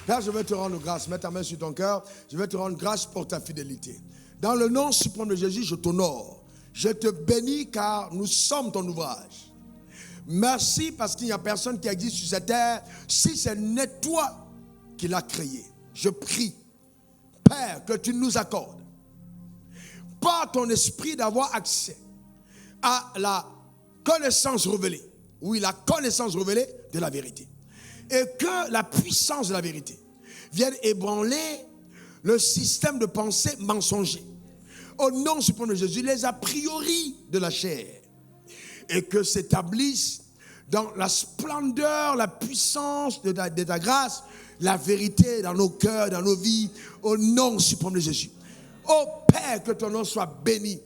Père, je vais te rendre grâce. Mets ta main sur ton cœur. Je vais te rendre grâce pour ta fidélité. Dans le nom suprême de Jésus, je t'honore. Je te bénis car nous sommes ton ouvrage. Merci parce qu'il n'y a personne qui existe sur cette terre si ce n'est toi qui l'as créé. Je prie, Père, que tu nous accordes par ton esprit d'avoir accès à la connaissance révélée. Oui, la connaissance révélée de la vérité. Et que la puissance de la vérité vienne ébranler le système de pensée mensonger. Au nom suprême de Jésus, les a priori de la chair. Et que s'établisse dans la splendeur, la puissance de ta grâce, la vérité dans nos cœurs, dans nos vies, au nom suprême de Jésus. Ô Père, que ton nom soit béni,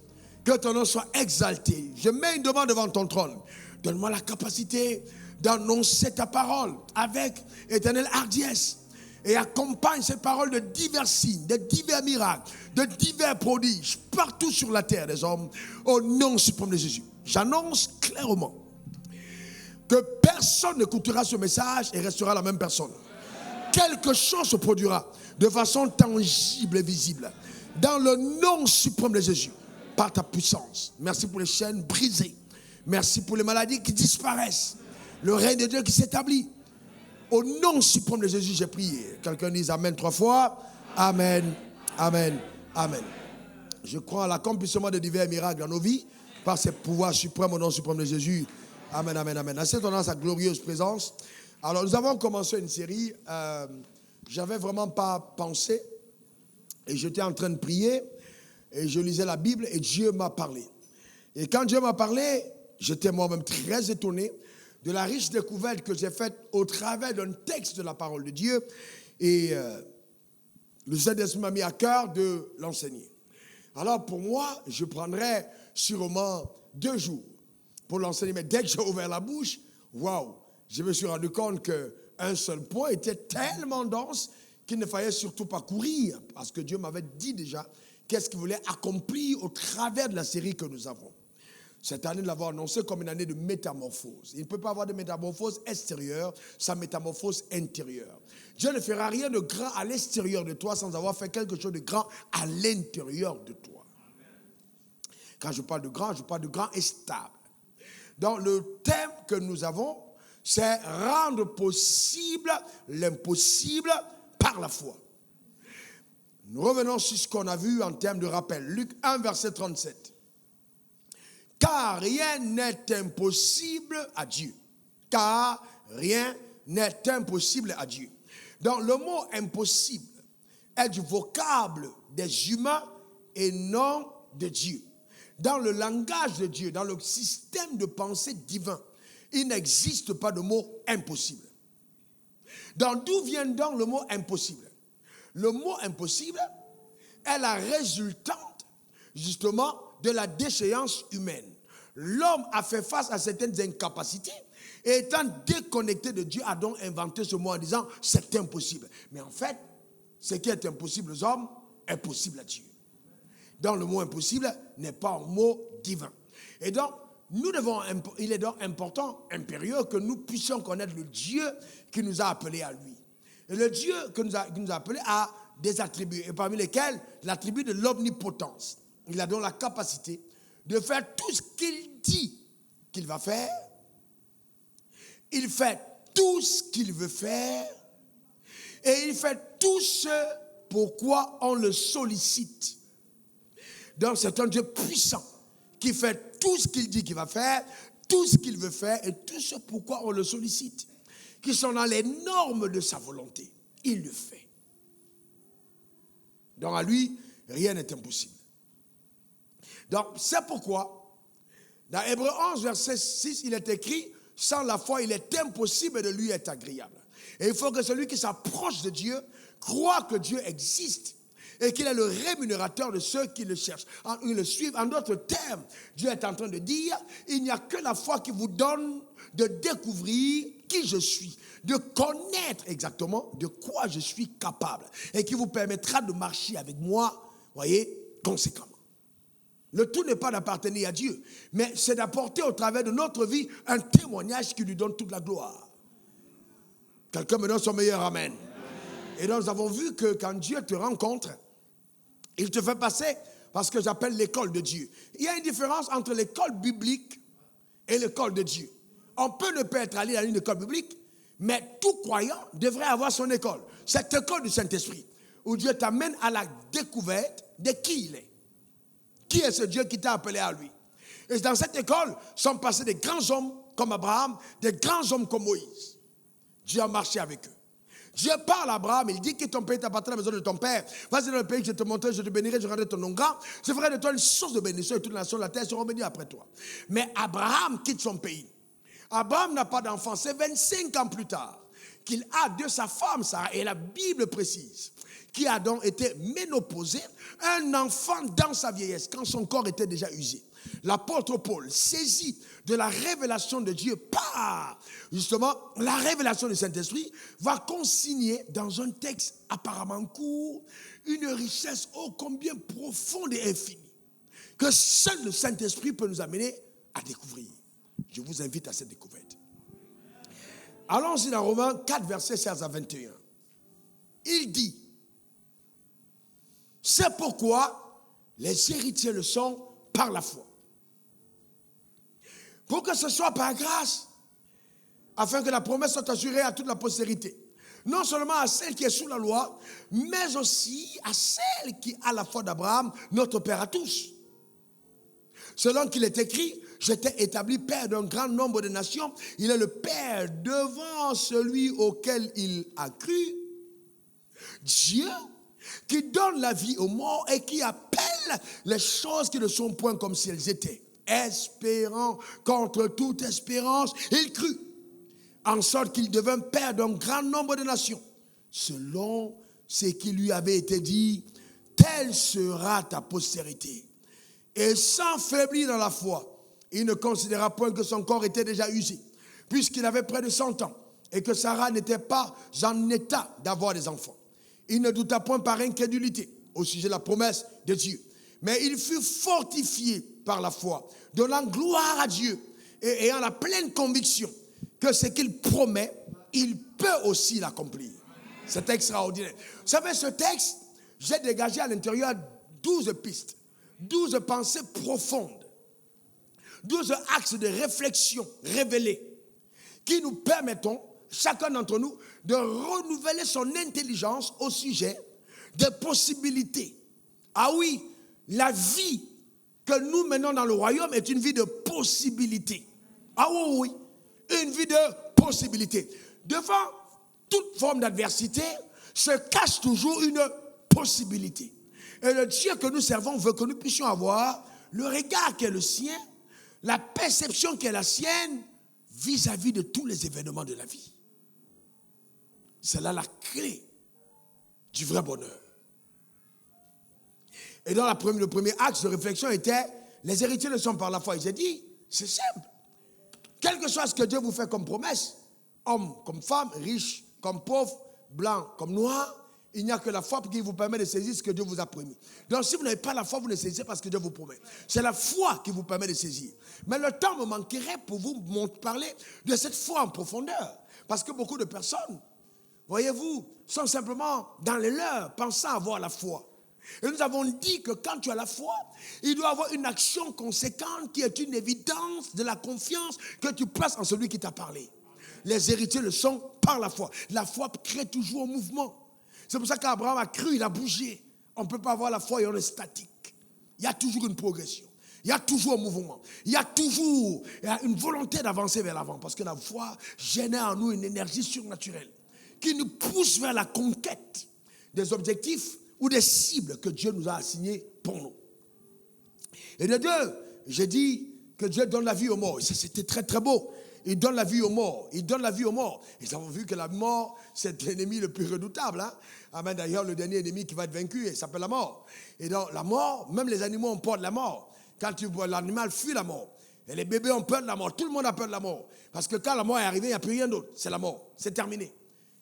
que ton nom soit exalté. Je mets une demande devant ton trône. Donne-moi la capacité d'annoncer ta parole avec éternelle hardiesse. Et accompagne cette parole de divers signes, de divers miracles, de divers prodiges, partout sur la terre des hommes, au nom suprême de Jésus. J'annonce clairement que personne n'écoutera ce message et restera la même personne. Quelque chose se produira de façon tangible et visible. Dans le nom suprême de Jésus, par ta puissance. Merci pour les chaînes brisées. Merci pour les maladies qui disparaissent. Le règne de Dieu qui s'établit. Au nom suprême de Jésus, j'ai prié. Quelqu'un dise Amen 3 fois. Amen, Amen, Amen. Je crois à l'accomplissement de divers miracles dans nos vies par ces pouvoirs suprêmes au nom suprême de Jésus. Amen, Amen, Amen. Asseyez-vous dans sa glorieuse présence. Alors, nous avons commencé une série. J'avais vraiment pas pensé. Et j'étais en train de prier. Et je lisais la Bible et Dieu m'a parlé. Et quand Dieu m'a parlé, j'étais moi-même très étonné de la riche découverte que j'ai faite au travers d'un texte de la parole de Dieu. Et le Saint-Esprit m'a mis à cœur de l'enseigner. Alors pour moi, je prendrais sûrement 2 jours pour l'enseigner. Mais dès que j'ai ouvert la bouche, waouh, je me suis rendu compte qu'un seul point était tellement dense qu'il ne fallait surtout pas courir. Parce que Dieu m'avait dit déjà qu'est-ce qu'il voulait accomplir au travers de la série que nous avons. Cette année, nous l'avons annoncé comme une année de métamorphose. Il ne peut pas avoir de métamorphose extérieure sans métamorphose intérieure. Dieu ne fera rien de grand à l'extérieur de toi sans avoir fait quelque chose de grand à l'intérieur de toi. Quand je parle de grand et stable. Donc le thème que nous avons, c'est rendre possible l'impossible par la foi. Nous revenons sur ce qu'on a vu en termes de rappel. Luc 1, verset 37. Car rien n'est impossible à Dieu. Car rien n'est impossible à Dieu. Donc le mot impossible est du vocable des humains et non de Dieu. Dans le langage de Dieu, dans le système de pensée divin, il n'existe pas de mot impossible. Donc d'où vient donc le mot impossible? Le mot impossible est la résultante justement de la déchéance humaine. L'homme a fait face à certaines incapacités et étant déconnecté de Dieu a donc inventé ce mot en disant c'est impossible. Mais en fait, ce qui est impossible aux hommes est possible à Dieu. Donc le mot impossible n'est pas un mot divin. Et donc, il est donc important, impérieux, que nous puissions connaître le Dieu qui nous a appelés à lui. Et le Dieu qui nous a appelés a des attributs, et parmi lesquels l'attribut de l'omnipotence. Il a donc la capacité de faire tout ce qu'il dit qu'il va faire. Il fait tout ce qu'il veut faire. Et il fait tout ce pourquoi on le sollicite. Donc c'est un Dieu puissant qui fait tout ce qu'il dit qu'il va faire, tout ce qu'il veut faire et tout ce pourquoi on le sollicite. Qui sont dans les normes de sa volonté. Il le fait. Donc à lui, rien n'est impossible. Donc c'est pourquoi, dans Hébreux 11, verset 6, il est écrit, sans la foi, il est impossible de lui être agréable. Et il faut que celui qui s'approche de Dieu croit que Dieu existe et qu'il est le rémunérateur de ceux qui le cherchent. Ils le suivent. En d'autres termes, Dieu est en train de dire, il n'y a que la foi qui vous donne de découvrir qui je suis, de connaître exactement de quoi je suis capable et qui vous permettra de marcher avec moi, voyez, conséquemment. Le tout n'est pas d'appartenir à Dieu, mais c'est d'apporter au travers de notre vie un témoignage qui lui donne toute la gloire. Quelqu'un me donne son meilleur amen. Et donc nous avons vu que quand Dieu te rencontre, il te fait passer par ce que j'appelle l'école de Dieu. Il y a une différence entre l'école biblique et l'école de Dieu. On peut ne pas être allé à une école biblique, mais tout croyant devrait avoir son école. Cette école du Saint-Esprit, où Dieu t'amène à la découverte de qui il est. Qui est ce Dieu qui t'a appelé à lui? Et dans cette école sont passés des grands hommes comme Abraham, des grands hommes comme Moïse. Dieu a marché avec eux. Dieu parle à Abraham, il dit que ton pays t'appartient à la maison de ton père. Vas-y dans le pays que je te montrerai, je te bénirai, je rendrai ton nom grand. Je ferai de toi une source de bénédiction et toutes les nations de la terre seront bénies après toi. Mais Abraham quitte son pays. Abraham n'a pas d'enfant. C'est 25 ans plus tard qu'il a de sa femme Sarah, et la Bible précise, qui a donc été ménopausé, un enfant dans sa vieillesse, quand son corps était déjà usé. L'apôtre Paul, saisi de la révélation de Dieu par justement la révélation du Saint-Esprit, va consigner dans un texte apparemment court une richesse ô combien profonde et infinie que seul le Saint-Esprit peut nous amener à découvrir. Je vous invite à cette découverte. Allons-y dans Romains 4, versets 16 à 21. Il dit: c'est pourquoi les héritiers le sont par la foi. Pour que ce soit par grâce, afin que la promesse soit assurée à toute la postérité. Non seulement à celle qui est sous la loi, mais aussi à celle qui a la foi d'Abraham, notre Père à tous. Selon qu'il est écrit, j'étais établi Père d'un grand nombre de nations. Il est le Père devant celui auquel il a cru. Dieu qui donne la vie aux morts et qui appelle les choses qui ne sont point comme si elles étaient. Espérant contre toute espérance, il crut, en sorte qu'il devint père d'un grand nombre de nations, selon ce qui lui avait été dit, telle sera ta postérité. Et sans faiblir dans la foi, il ne considéra point que son corps était déjà usé, puisqu'il avait près de 100 ans, et que Sarah n'était pas en état d'avoir des enfants. Il ne douta point par incrédulité au sujet de la promesse de Dieu, mais il fut fortifié par la foi, donnant gloire à Dieu et ayant la pleine conviction que ce qu'il promet, il peut aussi l'accomplir. C'est extraordinaire. Vous savez, ce texte, j'ai dégagé à l'intérieur 12 pistes, 12 pensées profondes, 12 axes de réflexion révélés qui nous permettent, chacun d'entre nous, de renouveler son intelligence au sujet des possibilités. Ah oui, la vie que nous menons dans le royaume est une vie de possibilités. Ah oui, une vie de possibilités. Devant toute forme d'adversité se cache toujours une possibilité. Et le Dieu que nous servons veut que nous puissions avoir le regard qui est le sien, la perception qui est la sienne vis-à-vis de tous les événements de la vie. C'est là la clé du vrai bonheur. Et dans le premier axe de réflexion était, les héritiers ne sont par la foi. Et j'ai dit, c'est simple. Quel que soit ce que Dieu vous fait comme promesse, homme comme femme, riche comme pauvre, blanc comme noir, il n'y a que la foi qui vous permet de saisir ce que Dieu vous a promis. Donc si vous n'avez pas la foi, vous ne saisissez pas ce que Dieu vous promet. C'est la foi qui vous permet de saisir. Mais le temps me manquerait pour vous parler de cette foi en profondeur. Parce que beaucoup de personnes, voyez-vous, sont simplement dans les leurs, pensant avoir la foi. Et nous avons dit que quand tu as la foi, il doit y avoir une action conséquente qui est une évidence de la confiance que tu places en celui qui t'a parlé. Les héritiers le sont par la foi. La foi crée toujours un mouvement. C'est pour ça qu'Abraham a cru, il a bougé. On ne peut pas avoir la foi et on est statique. Il y a toujours une progression. Il y a toujours un mouvement. Il y a toujours une volonté d'avancer vers l'avant. Parce que la foi génère en nous une énergie surnaturelle qui nous pousse vers la conquête des objectifs ou des cibles que Dieu nous a assignées pour nous. Et de deux, j'ai dit que Dieu donne la vie aux morts. C'était très très beau. Il donne la vie aux morts. Il donne la vie aux morts. Et nous avons vu que la mort, c'est l'ennemi le plus redoutable. Hein? Amen. D'ailleurs, le dernier ennemi qui va être vaincu, il s'appelle la mort. Et donc, la mort, même les animaux ont peur de la mort. Quand tu vois l'animal fuit la mort. Et les bébés ont peur de la mort. Tout le monde a peur de la mort. Parce que quand la mort est arrivée, il n'y a plus rien d'autre. C'est la mort. C'est terminé.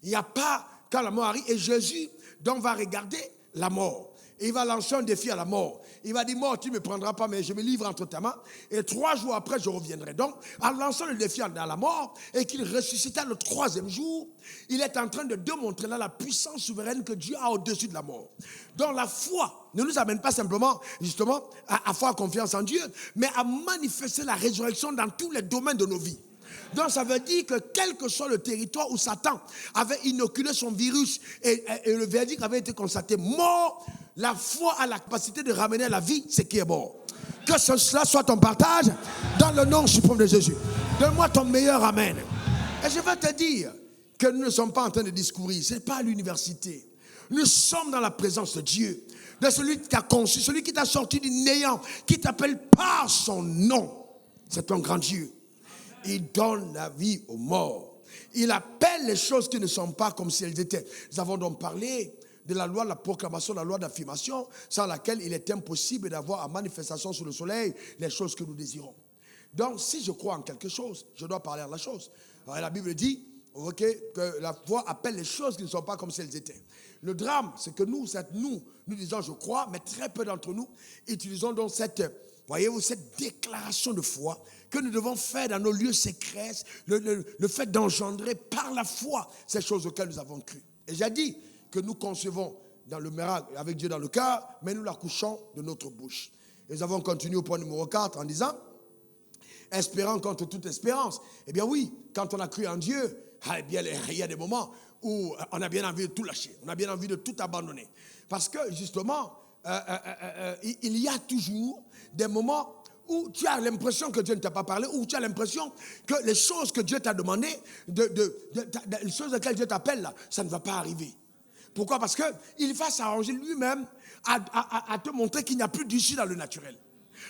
Il n'y a pas, quand la mort arrive, et Jésus, donc, va regarder la mort. Et il va lancer un défi à la mort. Il va dire, mort, tu ne me prendras pas, mais je me livre entre ta main. Et 3 jours après, je reviendrai. Donc, en lançant le défi à la mort, et qu'il ressuscita le 3e jour, il est en train de démontrer là la puissance souveraine que Dieu a au-dessus de la mort. Donc, la foi ne nous amène pas simplement, justement, à avoir confiance en Dieu, mais à manifester la résurrection dans tous les domaines de nos vies. Donc ça veut dire que quel que soit le territoire où Satan avait inoculé son virus et le verdict avait été constaté mort, la foi a la capacité de ramener à la vie ce qui est mort. Que cela soit ton partage dans le nom suprême de Jésus. Donne-moi ton meilleur amen. Et je vais te dire que nous ne sommes pas en train de discourir. Ce n'est pas à l'université. Nous sommes dans la présence de Dieu, de celui qui t'a conçu, celui qui t'a sorti du néant, qui t'appelle par son nom. C'est un grand Dieu. Il donne la vie aux morts. Il appelle les choses qui ne sont pas comme si elles étaient. Nous avons donc parlé de la loi de la proclamation, de la loi d'affirmation, sans laquelle il est impossible d'avoir en manifestation sur le soleil les choses que nous désirons. Donc, si je crois en quelque chose, je dois parler à la chose. Alors, la Bible dit que la foi appelle les choses qui ne sont pas comme si elles étaient. Le drame, c'est que nous disons je crois, mais très peu d'entre nous utilisons donc cette déclaration de foi que nous devons faire dans nos lieux secrets, le fait d'engendrer par la foi ces choses auxquelles nous avons cru. Et j'ai dit que nous concevons dans le miracle avec Dieu dans le cœur, mais nous l'accouchons de notre bouche. Et nous avons continué au point numéro 4 en disant, espérant contre toute espérance. Eh bien oui, quand on a cru en Dieu, eh bien, il y a des moments où on a bien envie de tout lâcher, on a bien envie de tout abandonner. Parce que justement, il y a toujours des moments où tu as l'impression que Dieu ne t'a pas parlé, où tu as l'impression que les choses que Dieu t'a demandées, les choses auxquelles Dieu t'appelle, là, ça ne va pas arriver. Pourquoi? Parce qu'il va s'arranger lui-même à te montrer qu'il n'y a plus d'issue dans le naturel.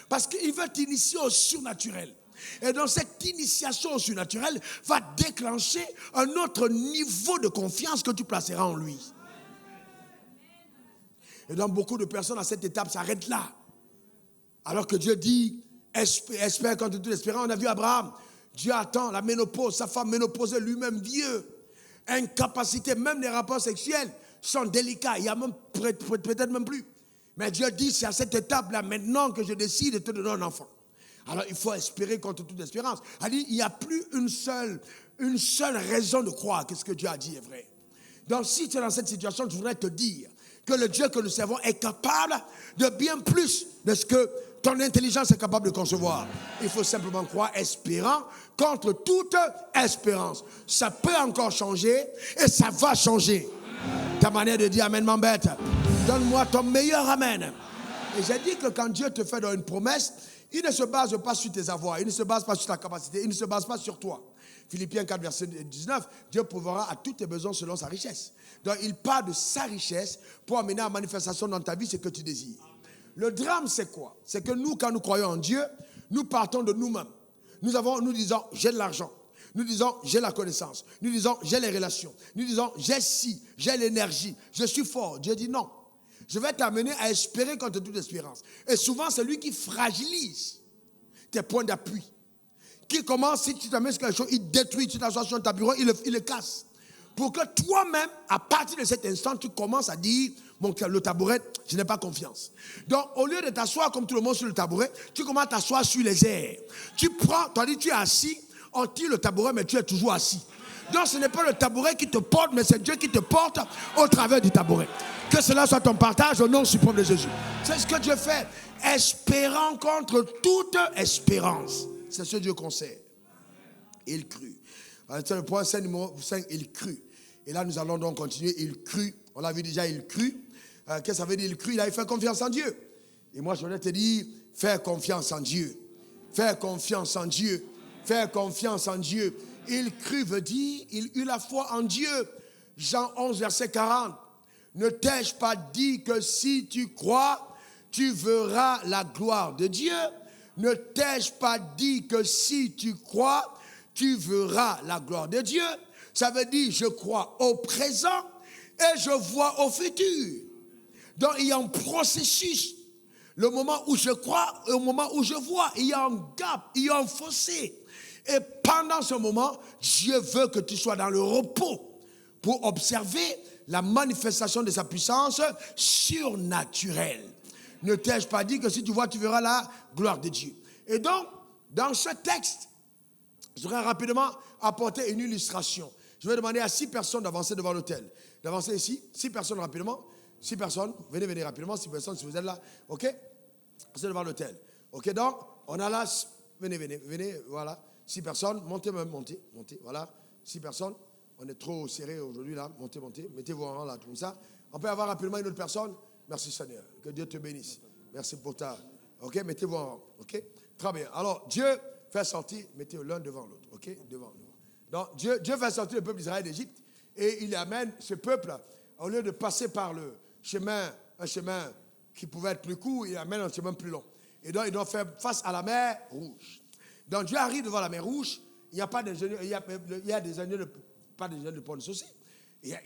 Parce qu'il veut t'initier au surnaturel. Et donc cette initiation au surnaturel va déclencher un autre niveau de confiance que tu placeras en lui. Et donc beaucoup de personnes à cette étape s'arrêtent là. Alors que Dieu dit, espère contre toute espérance. On a vu Abraham, Dieu attend la ménopause, sa femme ménopausée, lui-même vieux, incapacité, même les rapports sexuels sont délicats, il y a même peut-être même plus. Mais Dieu dit, c'est à cette étape-là maintenant que je décide de te donner un enfant. Alors il faut espérer contre toute espérance. Il dit, il n'y a plus une seule raison de croire que ce que Dieu a dit est vrai. Donc si tu es dans cette situation, je voudrais te dire que le Dieu que nous servons est capable de bien plus de ce que ton intelligence est capable de concevoir. Il faut simplement croire, espérant contre toute espérance. Ça peut encore changer et ça va changer. Ta manière de dire amen m'embête. Donne-moi ton meilleur amen. Et j'ai dit que quand Dieu te fait dans une promesse, il ne se base pas sur tes avoirs, il ne se base pas sur ta capacité, il ne se base pas sur toi. Philippiens 4, verset 19, Dieu pourvoira à tous tes besoins selon sa richesse. Donc il parle de sa richesse pour amener en manifestation dans ta vie ce que tu désires. Le drame, c'est quoi? C'est que nous, quand nous croyons en Dieu, nous partons de nous-mêmes. Nous disons, j'ai de l'argent. Nous disons, j'ai la connaissance. Nous disons, j'ai les relations. Nous disons, j'ai ci, j'ai l'énergie. Je suis fort. Dieu dit non. Je vais t'amener à espérer contre toute espérance. Et souvent, c'est lui qui fragilise tes points d'appui. Qui commence, si tu t'amènes sur quelque chose, il détruit. Tu t'assois sur ton bureau, il le casse. Pour que toi-même, à partir de cet instant, tu commences à dire, le tabouret, je n'ai pas confiance. Donc, au lieu de t'asseoir comme tout le monde sur le tabouret, tu commences à t'asseoir sur les airs. Tu prends, tu es assis, on tire le tabouret, mais tu es toujours assis. Donc, ce n'est pas le tabouret qui te porte, mais c'est Dieu qui te porte au travers du tabouret. Que cela soit ton partage au nom suprême de Jésus. C'est ce que Dieu fait. Espérant contre toute espérance. C'est ce Dieu qu'on sait. Il crut. C'est le point 5, numéro 5, il crut. Et là, nous allons donc continuer. Il crut. On l'a vu déjà, il crut. Qu'est-ce que ça veut dire, il crut? Il a fait confiance en Dieu. Et moi, je voudrais te dire, faire confiance en Dieu. Faire confiance en Dieu. Faire confiance en Dieu. Il crut veut dire, il eut la foi en Dieu. Jean 11, verset 40. Ne t'ai-je pas dit que si tu crois, tu verras la gloire de Dieu? Ne t'ai-je pas dit que si tu crois, tu verras la gloire de Dieu? Ça veut dire, je crois au présent et je vois au futur. Donc, il y a un processus. Le moment où je crois et au moment où je vois, il y a un gap, il y a un fossé. Et pendant ce moment, Dieu veut que tu sois dans le repos pour observer la manifestation de sa puissance surnaturelle. Ne t'ai-je pas dit que si tu vois, tu verras la gloire de Dieu. Et donc, dans ce texte, je voudrais rapidement apporter une illustration. Je vais demander à 6 personnes d'avancer devant l'autel. D'avancer ici, 6 personnes rapidement. 6 personnes, venez rapidement, 6 personnes si vous êtes là. OK? C'est devant l'autel. OK, donc, on a là, venez, voilà. 6 personnes, montez, voilà. 6 personnes, on est trop serré aujourd'hui là, montez, mettez-vous en rang là, comme ça. On peut avoir rapidement une autre personne. Merci Seigneur, que Dieu te bénisse. Merci pour ta... OK, mettez-vous en rang. OK, très bien. Alors, Dieu fait sortir, mettez l'un devant l'autre. OK, devant. Donc, Dieu fait sortir le peuple d'Israël d'Égypte et il amène ce peuple, au lieu de passer par le chemin, un chemin qui pouvait être plus court, il amène un chemin plus long. Et donc, il doit faire face à la mer Rouge. Donc, Dieu arrive devant la mer Rouge. Il n'y a pas d'ingénieur, il y a des ingénieurs, pas d'ingénieurs de pont de saucisses. Il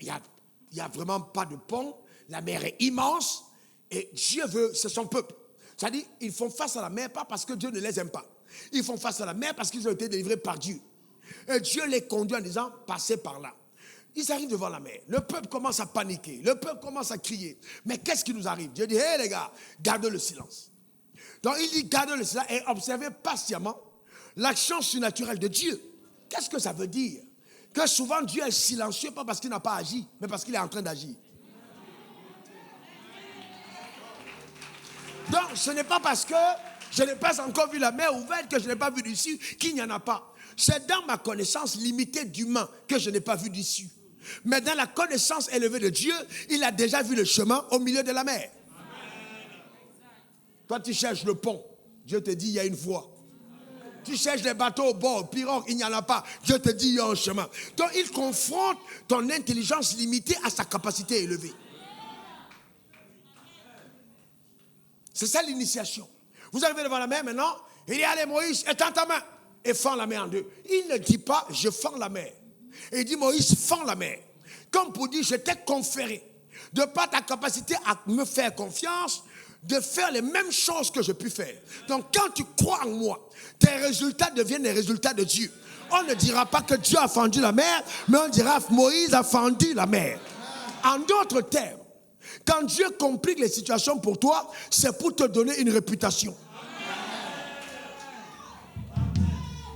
n'y a vraiment pas de pont. La mer est immense. Et Dieu veut, c'est son peuple. C'est-à-dire, ils font face à la mer, pas parce que Dieu ne les aime pas. Ils font face à la mer parce qu'ils ont été délivrés par Dieu. Et Dieu les conduit en disant, passez par là. Ils arrivent devant la mer. Le peuple commence à paniquer. Le peuple commence à crier. Mais qu'est-ce qui nous arrive? Dieu dit, hé les gars, gardez le silence. Donc il dit, gardez le silence et observez patiemment l'action surnaturelle de Dieu. Qu'est-ce que ça veut dire? Que souvent Dieu est silencieux, pas parce qu'il n'a pas agi, mais parce qu'il est en train d'agir. Donc ce n'est pas parce que je n'ai pas encore vu la mer ouverte, que je n'ai pas vu d'issue, qu'il n'y en a pas. C'est dans ma connaissance limitée d'humain que je n'ai pas vu d'issue. Mais dans la connaissance élevée de Dieu, il a déjà vu le chemin au milieu de la mer. Toi, tu cherches le pont. Dieu te dit, il y a une voie. Tu cherches des bateaux au bord, pirogue, il n'y en a pas. Dieu te dit, il y a un chemin. Donc, il confronte ton intelligence limitée à sa capacité élevée. C'est ça l'initiation. Vous arrivez devant la mer maintenant, il dit, allez Moïse, étends ta main et fends la mer en deux. Il ne dit pas, je fends la mer. Et il dit, Moïse, fends la mer. Comme pour dire, je t'ai conféré, de par ta capacité à me faire confiance, de faire les mêmes choses que je puis faire. Donc quand tu crois en moi, tes résultats deviennent les résultats de Dieu. On ne dira pas que Dieu a fendu la mer, mais on dira Moïse a fendu la mer. En d'autres termes, quand Dieu complique les situations pour toi, c'est pour te donner une réputation.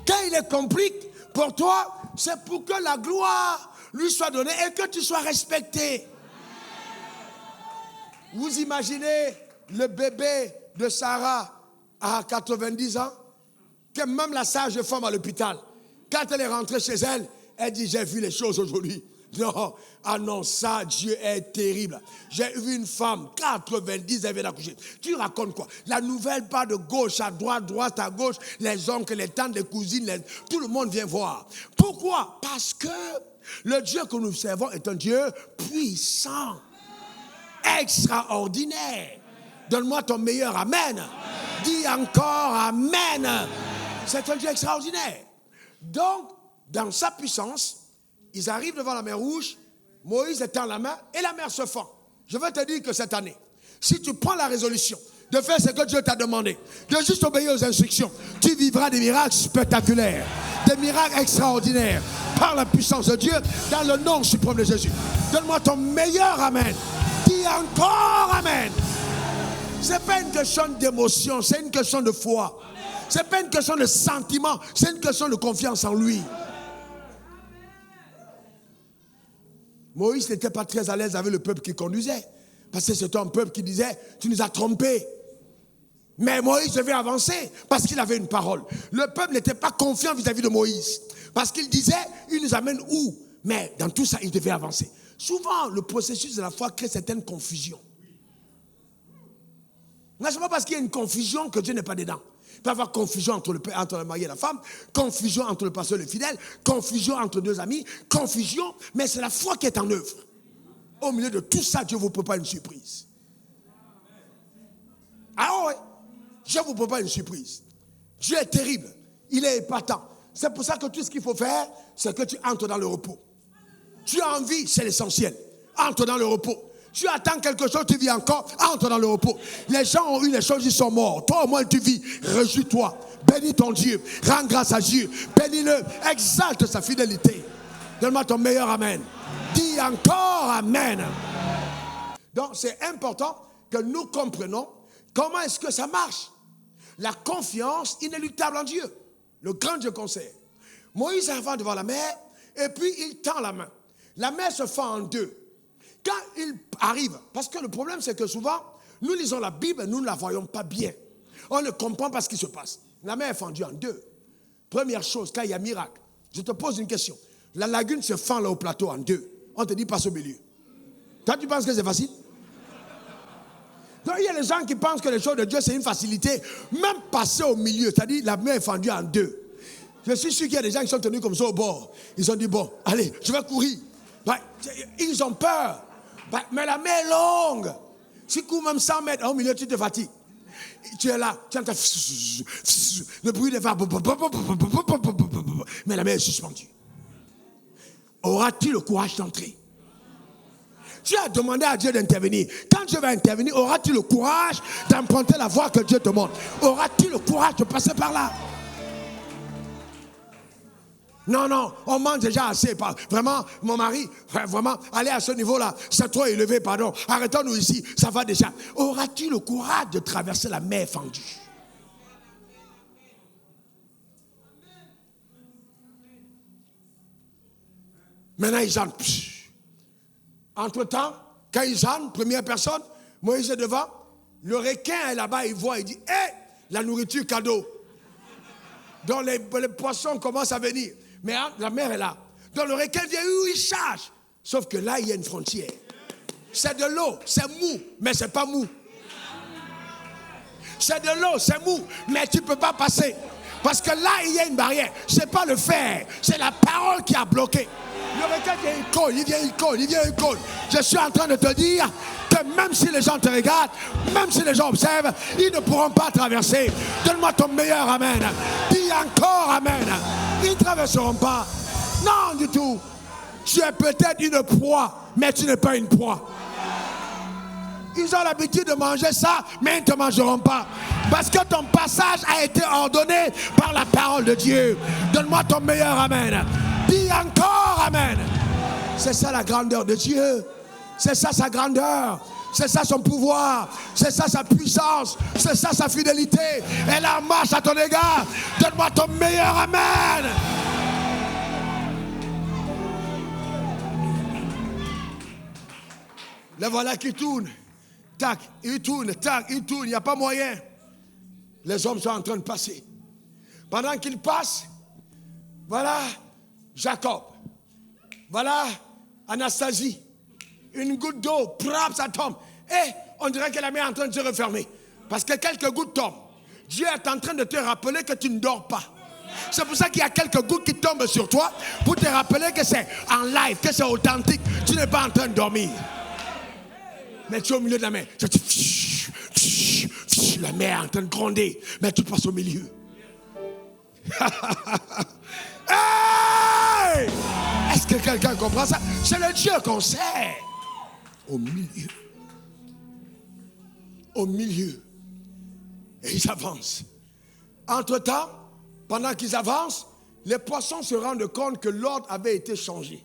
Quand il les complique pour toi, c'est pour que la gloire lui soit donnée et que tu sois respecté. Vous imaginez le bébé de Sarah à 90 ans, que même la sage femme à l'hôpital, quand elle est rentrée chez elle, elle dit, j'ai vu les choses aujourd'hui. Non, ah non, ça, Dieu est terrible. J'ai vu une femme, 90, elle vient d'accoucher. Tu racontes quoi? La nouvelle part de gauche à droite, droite à gauche, les oncles, les tantes, les cousines, tout le monde vient voir. Pourquoi? Parce que le Dieu que nous servons est un Dieu puissant, extraordinaire. Donne-moi ton meilleur amen. Dis encore amen. C'est un Dieu extraordinaire. Donc, dans sa puissance, ils arrivent devant la mer Rouge, Moïse étend la main et la mer se fend. Je veux te dire que cette année, si tu prends la résolution de faire ce que Dieu t'a demandé, de juste obéir aux instructions, tu vivras des miracles spectaculaires, des miracles extraordinaires, par la puissance de Dieu, dans le nom suprême de Jésus. Donne-moi ton meilleur amen. Dis encore amen. Ce n'est pas une question d'émotion, c'est une question de foi. Ce n'est pas une question de sentiment, c'est une question de confiance en lui. Moïse n'était pas très à l'aise avec le peuple qu'il conduisait. Parce que c'était un peuple qui disait, tu nous as trompés. Mais Moïse devait avancer parce qu'il avait une parole. Le peuple n'était pas confiant vis-à-vis de Moïse. Parce qu'il disait, il nous amène où? Mais dans tout ça, il devait avancer. Souvent, le processus de la foi crée certaines confusions. Ce n'est pas parce qu'il y a une confusion que Dieu n'est pas dedans. Il peut y avoir confusion entre le mari et la femme, confusion entre le pasteur et le fidèle, confusion entre deux amis, confusion, mais c'est la foi qui est en œuvre. Au milieu de tout ça, Dieu ne vous prépare une surprise. Ah ouais, Dieu ne vous prépare une surprise. Dieu est terrible, il est épatant. C'est pour ça que tout ce qu'il faut faire, c'est que tu entres dans le repos. Tu as envie, c'est l'essentiel. Entre dans le repos. Tu attends quelque chose, tu vis encore, entre dans le repos. Les gens ont eu les choses, ils sont morts. Toi au moins tu vis, réjouis-toi. Bénis ton Dieu, rends grâce à Dieu. Bénis-le, exalte sa fidélité. Donne-moi ton meilleur amen. Dis encore Amen. Donc c'est important que nous comprenions comment est-ce que ça marche. La confiance inéluctable en Dieu. Le grand Dieu conseil. Moïse arrive devant la mer et puis il tend la main. La mer se fend en deux. Quand il arrive, parce que le problème c'est que souvent, nous lisons la Bible et nous ne la voyons pas bien. On ne comprend pas ce qui se passe. La mer est fendue en deux. Première chose, quand il y a miracle, je te pose une question. La lagune se fend là au plateau en deux. On te dit passe au milieu. Toi tu penses que c'est facile? Donc il y a des gens qui pensent que les choses de Dieu c'est une facilité. Même passer au milieu, c'est-à-dire la mer est fendue en deux. Je suis sûr qu'il y a des gens qui sont tenus comme ça au bord. Ils ont dit bon, allez, je vais courir. Ils ont peur. Mais la mer est longue. Si tu cours même 100 mètres, au milieu, tu te fatigues. Tu es là, tu entends le bruit des vagues. Mais la mer est suspendue. Auras-tu le courage d'entrer? Tu as demandé à Dieu d'intervenir. Quand Dieu va intervenir, auras-tu le courage d'emprunter la voie que Dieu te montre? Auras-tu le courage de passer par là? Non, on mange déjà assez. Vraiment, mon mari, vraiment, aller à ce niveau-là, c'est trop élevé, pardon. Arrêtons-nous ici, ça va déjà. Auras-tu le courage de traverser la mer fendue? Maintenant, ils entrent. Entre-temps, quand ils entrent, première personne, Moïse est devant, le requin est là-bas, il voit, il dit, hé, la nourriture cadeau. Donc les poissons commencent à venir. Mais la mer est là. Donc le requin vient, il charge. Sauf que là, il y a une frontière. C'est de l'eau, c'est mou, mais c'est pas mou. C'est de l'eau, c'est mou, mais tu ne peux pas passer. Parce que là, il y a une barrière. Ce n'est pas le fer, c'est la parole qui a bloqué. Le requin vient, il colle. Je suis en train de te dire que même si les gens te regardent, même si les gens observent, ils ne pourront pas traverser. Donne-moi ton meilleur amen. Dis encore amen. Ils ne traverseront pas. Non, du tout. Tu es peut-être une proie, mais tu n'es pas une proie. Ils ont l'habitude de manger ça, mais ils ne te mangeront pas. Parce que ton passage a été ordonné par la parole de Dieu. Donne-moi ton meilleur amen. Dis encore amen. C'est ça la grandeur de Dieu. C'est ça sa grandeur. C'est ça son pouvoir. C'est ça sa puissance. C'est ça sa fidélité. Elle en marche à ton égard. Donne-moi ton meilleur amen. Le voilà qui tourne. Tac, il tourne, tac, il tourne. Il n'y a pas moyen. Les hommes sont en train de passer. Pendant qu'ils passent, voilà Jacob. Voilà Anastasie. Une goutte d'eau, ça tombe. Et on dirait que la mer est en train de se refermer. Parce que quelques gouttes tombent. Dieu est en train de te rappeler que tu ne dors pas. C'est pour ça qu'il y a quelques gouttes qui tombent sur toi pour te rappeler que c'est en live, que c'est authentique. Tu n'es pas en train de dormir. Mais tu es au milieu de la mer. La mer est en train de gronder. Mais tu passes au milieu. Hey! Est-ce que quelqu'un comprend ça? C'est le Dieu qu'on sert. Au milieu. Au milieu. Et ils avancent. Entre-temps, pendant qu'ils avancent, les poissons se rendent compte que l'ordre avait été changé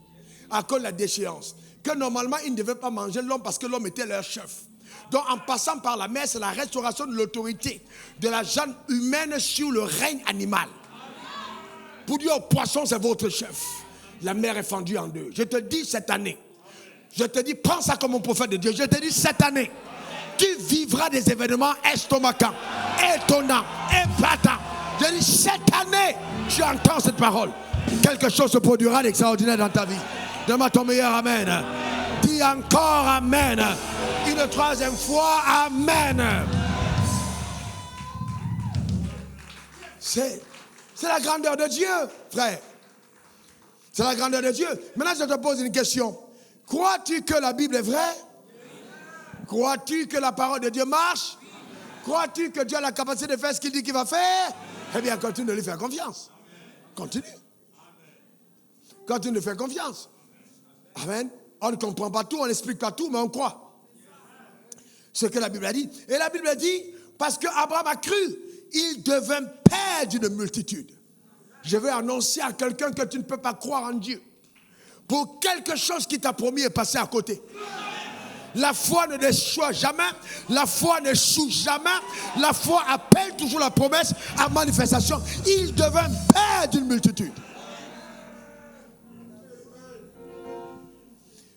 à cause de la déchéance. Que normalement, ils ne devaient pas manger l'homme parce que l'homme était leur chef. Donc, en passant par la mer, c'est la restauration de l'autorité de la jeune humaine sur le règne animal. Pour dire aux poissons, c'est votre chef. La mer est fendue en deux. Je te dis cette année, je te dis, prends ça comme un prophète de Dieu. Je te dis cette année, tu vivras des événements estomacants, étonnants, épatants. Je dis cette année, tu entends cette parole. Quelque chose se produira d'extraordinaire dans ta vie. Donne-moi ton meilleur amen. Dis encore amen. Une troisième fois, amen. C'est la grandeur de Dieu, frère. C'est la grandeur de Dieu. Maintenant, je te pose une question. Crois-tu que la Bible est vraie? Crois-tu que la parole de Dieu marche? Crois-tu que Dieu a la capacité de faire ce qu'il dit qu'il va faire? Eh bien, continue de lui faire confiance. Continue. Continue de faire confiance. Amen. On ne comprend pas tout, on n'explique pas tout, mais on croit. Ce que la Bible a dit. Et la Bible dit, parce qu'Abraham a cru, il devint père d'une multitude. Je vais annoncer à quelqu'un que tu ne peux pas croire en Dieu. pour quelque chose qui t'a promis est passé à côté. La foi ne déçoit jamais, la foi n'échoue jamais, la foi appelle toujours la promesse à manifestation. Il devint père d'une multitude.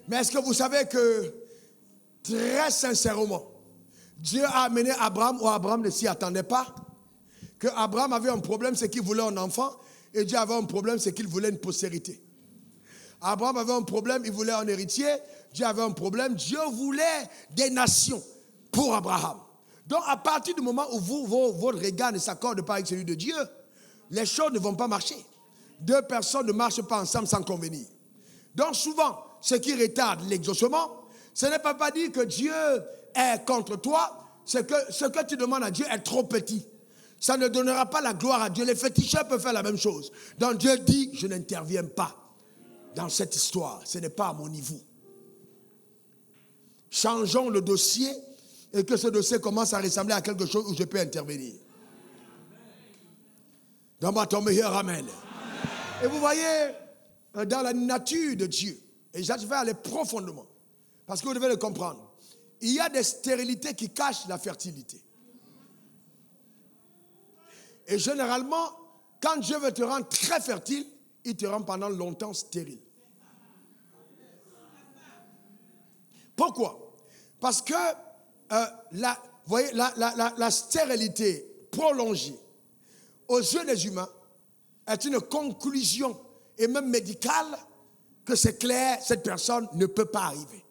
Mais est-ce que vous savez que, très sincèrement, Dieu a amené Abraham, ou Abraham ne s'y attendait pas, que Abraham avait un problème, c'est qu'il voulait un enfant, et Dieu avait un problème, c'est qu'il voulait une postérité. Abraham avait un problème, il voulait un héritier, Dieu avait un problème, Dieu voulait des nations pour Abraham. Donc à partir du moment où votre regard ne s'accorde pas avec celui de Dieu, les choses ne vont pas marcher. Deux personnes ne marchent pas ensemble sans convenir. Donc souvent, ce qui retarde l'exaucement, ce n'est pas dire que Dieu est contre toi, c'est que ce que tu demandes à Dieu est trop petit. Ça ne donnera pas la gloire à Dieu. Les féticheurs peuvent faire la même chose. Donc Dieu dit, je n'interviens pas dans cette histoire. Ce n'est pas à mon niveau. Changeons le dossier et que ce dossier commence à ressembler à quelque chose où je peux intervenir. Donne-moi ton meilleur amen. Et vous voyez, dans la nature de Dieu, et je vais aller profondément, parce que vous devez le comprendre, il y a des stérilités qui cachent la fertilité. Et généralement, quand Dieu veut te rendre très fertile, il te rend pendant longtemps stérile. Pourquoi? Parce que la stérilité prolongée aux yeux des humains est une conclusion, et même médicale, que c'est clair, cette personne ne peut pas arriver.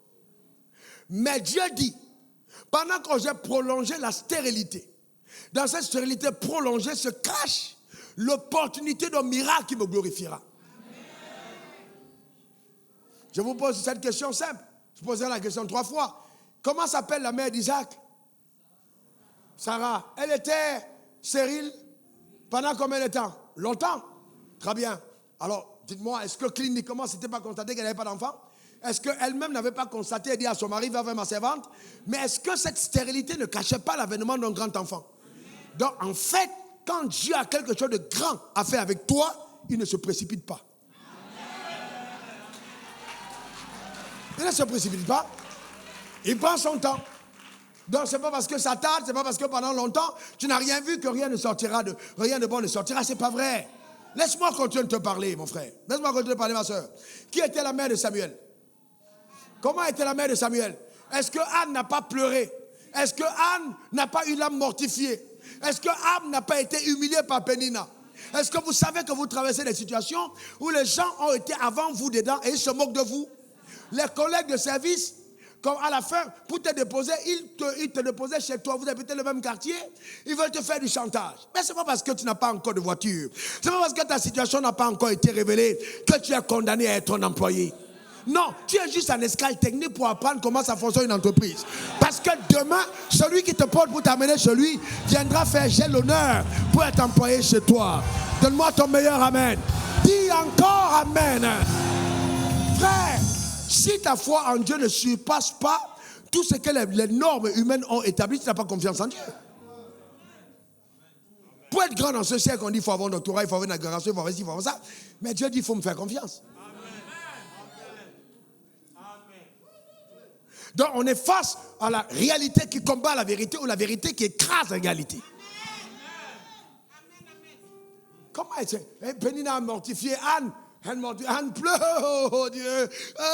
Mais Dieu dit, pendant que j'ai prolongé la stérilité, dans cette stérilité prolongée se cache l'opportunité d'un miracle qui me glorifiera. Je vous pose cette question simple. Je poserai la question 3 fois. Comment s'appelle la mère d'Isaac? Sarah. Elle était stérile pendant combien de temps? Longtemps. Très bien. Alors, dites-moi, est-ce que cliniquement, ce n'était pas constaté qu'elle n'avait pas d'enfant? Est-ce qu'elle-même n'avait pas constaté et dit à son mari, va vers ma servante? Mais est-ce que cette stérilité ne cachait pas l'avènement d'un grand enfant? Donc, en fait, quand Dieu a quelque chose de grand à faire avec toi, il ne se précipite pas. Il ne se précipite pas. Il prend son temps. Donc, ce n'est pas parce que ça tarde, ce n'est pas parce que pendant longtemps, tu n'as rien vu que rien de bon ne sortira. Ce n'est pas vrai. Laisse-moi continuer de te parler, mon frère. Laisse-moi continuer de parler, ma soeur. Qui était la mère de Samuel? Comment était la mère de Samuel? Est-ce que Anne n'a pas pleuré? Est-ce que Anne n'a pas eu l'âme mortifiée? Est-ce que Anne n'a pas été humiliée par Pénina? Est-ce que vous savez que vous traversez des situations où les gens ont été avant vous dedans et ils se moquent de vous? Les collègues de service, comme à la fin, pour te déposer, ils te déposaient chez toi, vous habitez le même quartier, ils veulent te faire du chantage. Mais ce n'est pas parce que tu n'as pas encore de voiture, ce n'est pas parce que ta situation n'a pas encore été révélée que tu es condamné à être un employé. Non, tu es juste un esclave technique pour apprendre comment ça fonctionne une entreprise. Parce que demain, celui qui te porte pour t'amener chez lui viendra faire j'ai l'honneur pour être employé chez toi. Donne-moi ton meilleur amen. Dis encore amen. Frère, si ta foi en Dieu ne surpasse pas tout ce que les normes humaines ont établi, tu n'as pas confiance en Dieu. Pour être grand dans ce siècle, on dit qu'il faut avoir un doctorat, il faut avoir une agrégation, il faut avoir ci, il faut avoir ça. Mais Dieu dit qu'il faut me faire confiance. Donc on est face à la réalité qui combat la vérité ou la vérité qui écrase la réalité. Comment est-ce? Pénina a mortifié Anne. Anne pleure, oh Dieu,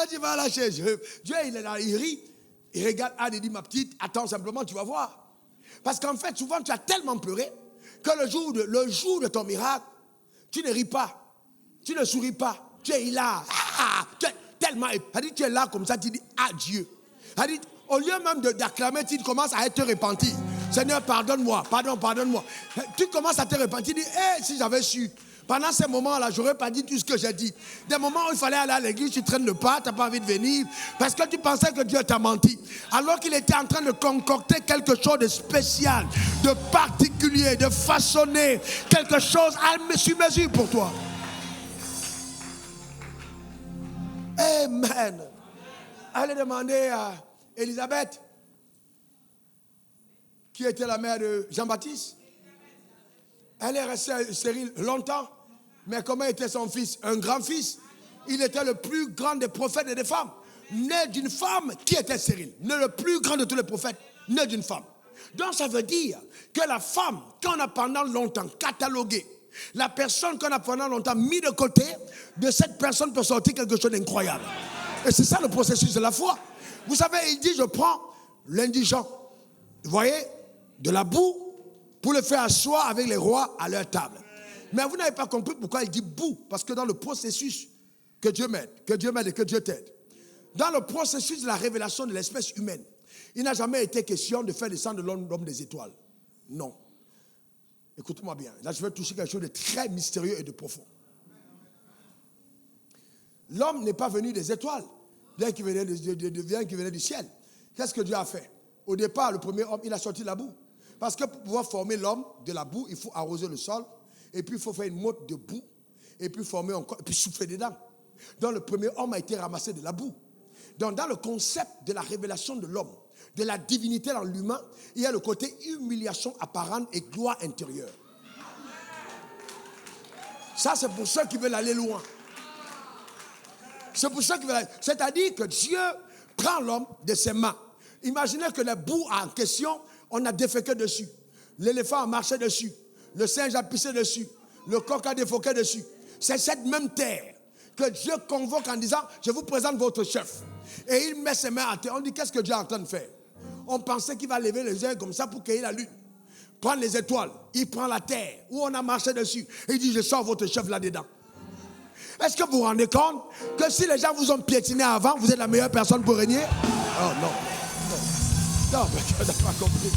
tu vas lâcher. Dieu, il est là, il rit. Il regarde Anne et dit, ma petite, attends simplement, tu vas voir. Parce qu'en fait, souvent, tu as tellement pleuré que le jour de ton miracle, tu ne ris pas, tu ne souris pas, tu es là. Tu es tellement, tu es là comme ça, tu dis adieu. Au lieu même d'acclamer, tu commences à être repenti. Seigneur, pardonne-moi, pardonne-moi. Tu commences à te repentir, tu dis, si j'avais su. Pendant ces moments-là, je n'aurais pas dit tout ce que j'ai dit. Des moments où il fallait aller à l'église, tu traînes le pas, tu n'as pas envie de venir, parce que tu pensais que Dieu t'a menti. Alors qu'il était en train de concocter quelque chose de spécial, de particulier, de façonner quelque chose sur mesure pour toi. Amen. Allez demander à Élisabeth, qui était la mère de Jean-Baptiste. Elle est restée stérile longtemps. Mais comment était son fils? Un grand fils. Il était le plus grand des prophètes et des femmes. Né d'une femme qui était stérile. Né le plus grand de tous les prophètes. Né d'une femme. Donc ça veut dire que la femme qu'on a pendant longtemps cataloguée, la personne qu'on a pendant longtemps mis de côté, de cette personne peut sortir quelque chose d'incroyable. Et c'est ça le processus de la foi. Vous savez, il dit, je prends l'indigent, vous voyez, de la boue pour le faire asseoir avec les rois à leur table. Mais vous n'avez pas compris pourquoi il dit boue. Parce que dans le processus, que Dieu m'aide et que Dieu t'aide. Dans le processus de la révélation de l'espèce humaine, il n'a jamais été question de faire descendre l'homme des étoiles. Non. Écoute-moi bien. Là, je vais toucher quelque chose de très mystérieux et de profond. L'homme n'est pas venu des étoiles, bien qu'il venait du ciel. Qu'est-ce que Dieu a fait? Au départ, le premier homme, il a sorti de la boue. Parce que pour pouvoir former l'homme de la boue, il faut arroser le sol, et puis il faut faire une motte de boue, et puis former encore, et puis souffler dedans. Donc le premier homme a été ramassé de la boue. Donc dans le concept de la révélation de l'homme, de la divinité dans l'humain, il y a le côté humiliation apparente et gloire intérieure. Ça, c'est pour ceux qui veulent aller loin. C'est pour ceux qui veulent aller. C'est-à-dire que Dieu prend l'homme de ses mains. Imaginez que la boue en question, on a déféqué dessus. L'éléphant a marché dessus. Le singe a pissé dessus. Le coq a défoqué dessus. C'est cette même terre que Dieu convoque en disant, je vous présente votre chef. Et il met ses mains à terre. On dit, qu'est-ce que Dieu est en train de faire? On pensait qu'il va lever les yeux comme ça pour cueillir la lune. Prendre les étoiles. Il prend la terre où on a marché dessus. Et il dit, je sors votre chef là-dedans. Est-ce que vous vous rendez compte que si les gens vous ont piétiné avant, vous êtes la meilleure personne pour régner? Oh non. Non, mais tu n'as pas compris.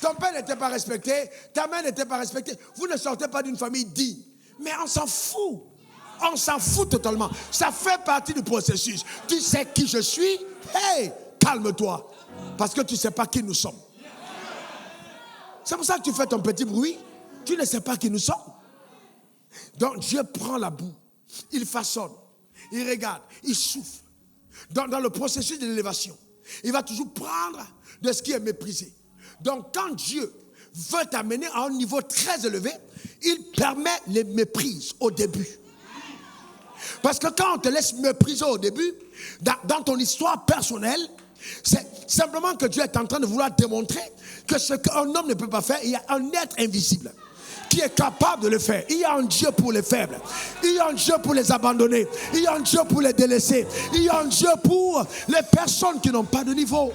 Ton père n'était pas respecté, ta mère n'était pas respectée. Vous ne sortez pas d'une famille digne. Mais on s'en fout. On s'en fout totalement. Ça fait partie du processus. Tu sais qui je suis? Hey, calme-toi. Parce que tu ne sais pas qui nous sommes. C'est pour ça que tu fais ton petit bruit. Tu ne sais pas qui nous sommes. Donc Dieu prend la boue. Il façonne. Il regarde. Il souffle. Dans le processus de l'élévation, il va toujours prendre de ce qui est méprisé. Donc quand Dieu veut t'amener à un niveau très élevé, il permet les méprises au début. Parce que quand on te laisse mépriser au début, dans ton histoire personnelle, c'est simplement que Dieu est en train de vouloir démontrer que ce qu'un homme ne peut pas faire, il y a un être invisible qui est capable de le faire. Il y a un Dieu pour les faibles. Il y a un Dieu pour les abandonnés. Il y a un Dieu pour les délaissés. Il y a un Dieu pour les personnes qui n'ont pas de niveau.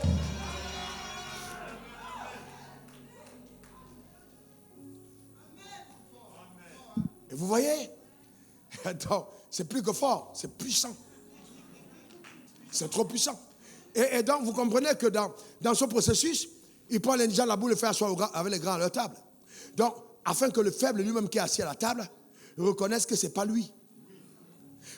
Et vous voyez? Donc, c'est plus que fort, c'est puissant. C'est trop puissant. Et donc, vous comprenez que dans ce processus, il prend l'indigent la boue, le fait asseoir avec les grands à leur table. Donc, afin que le faible lui-même qui est assis à la table reconnaisse que ce n'est pas lui.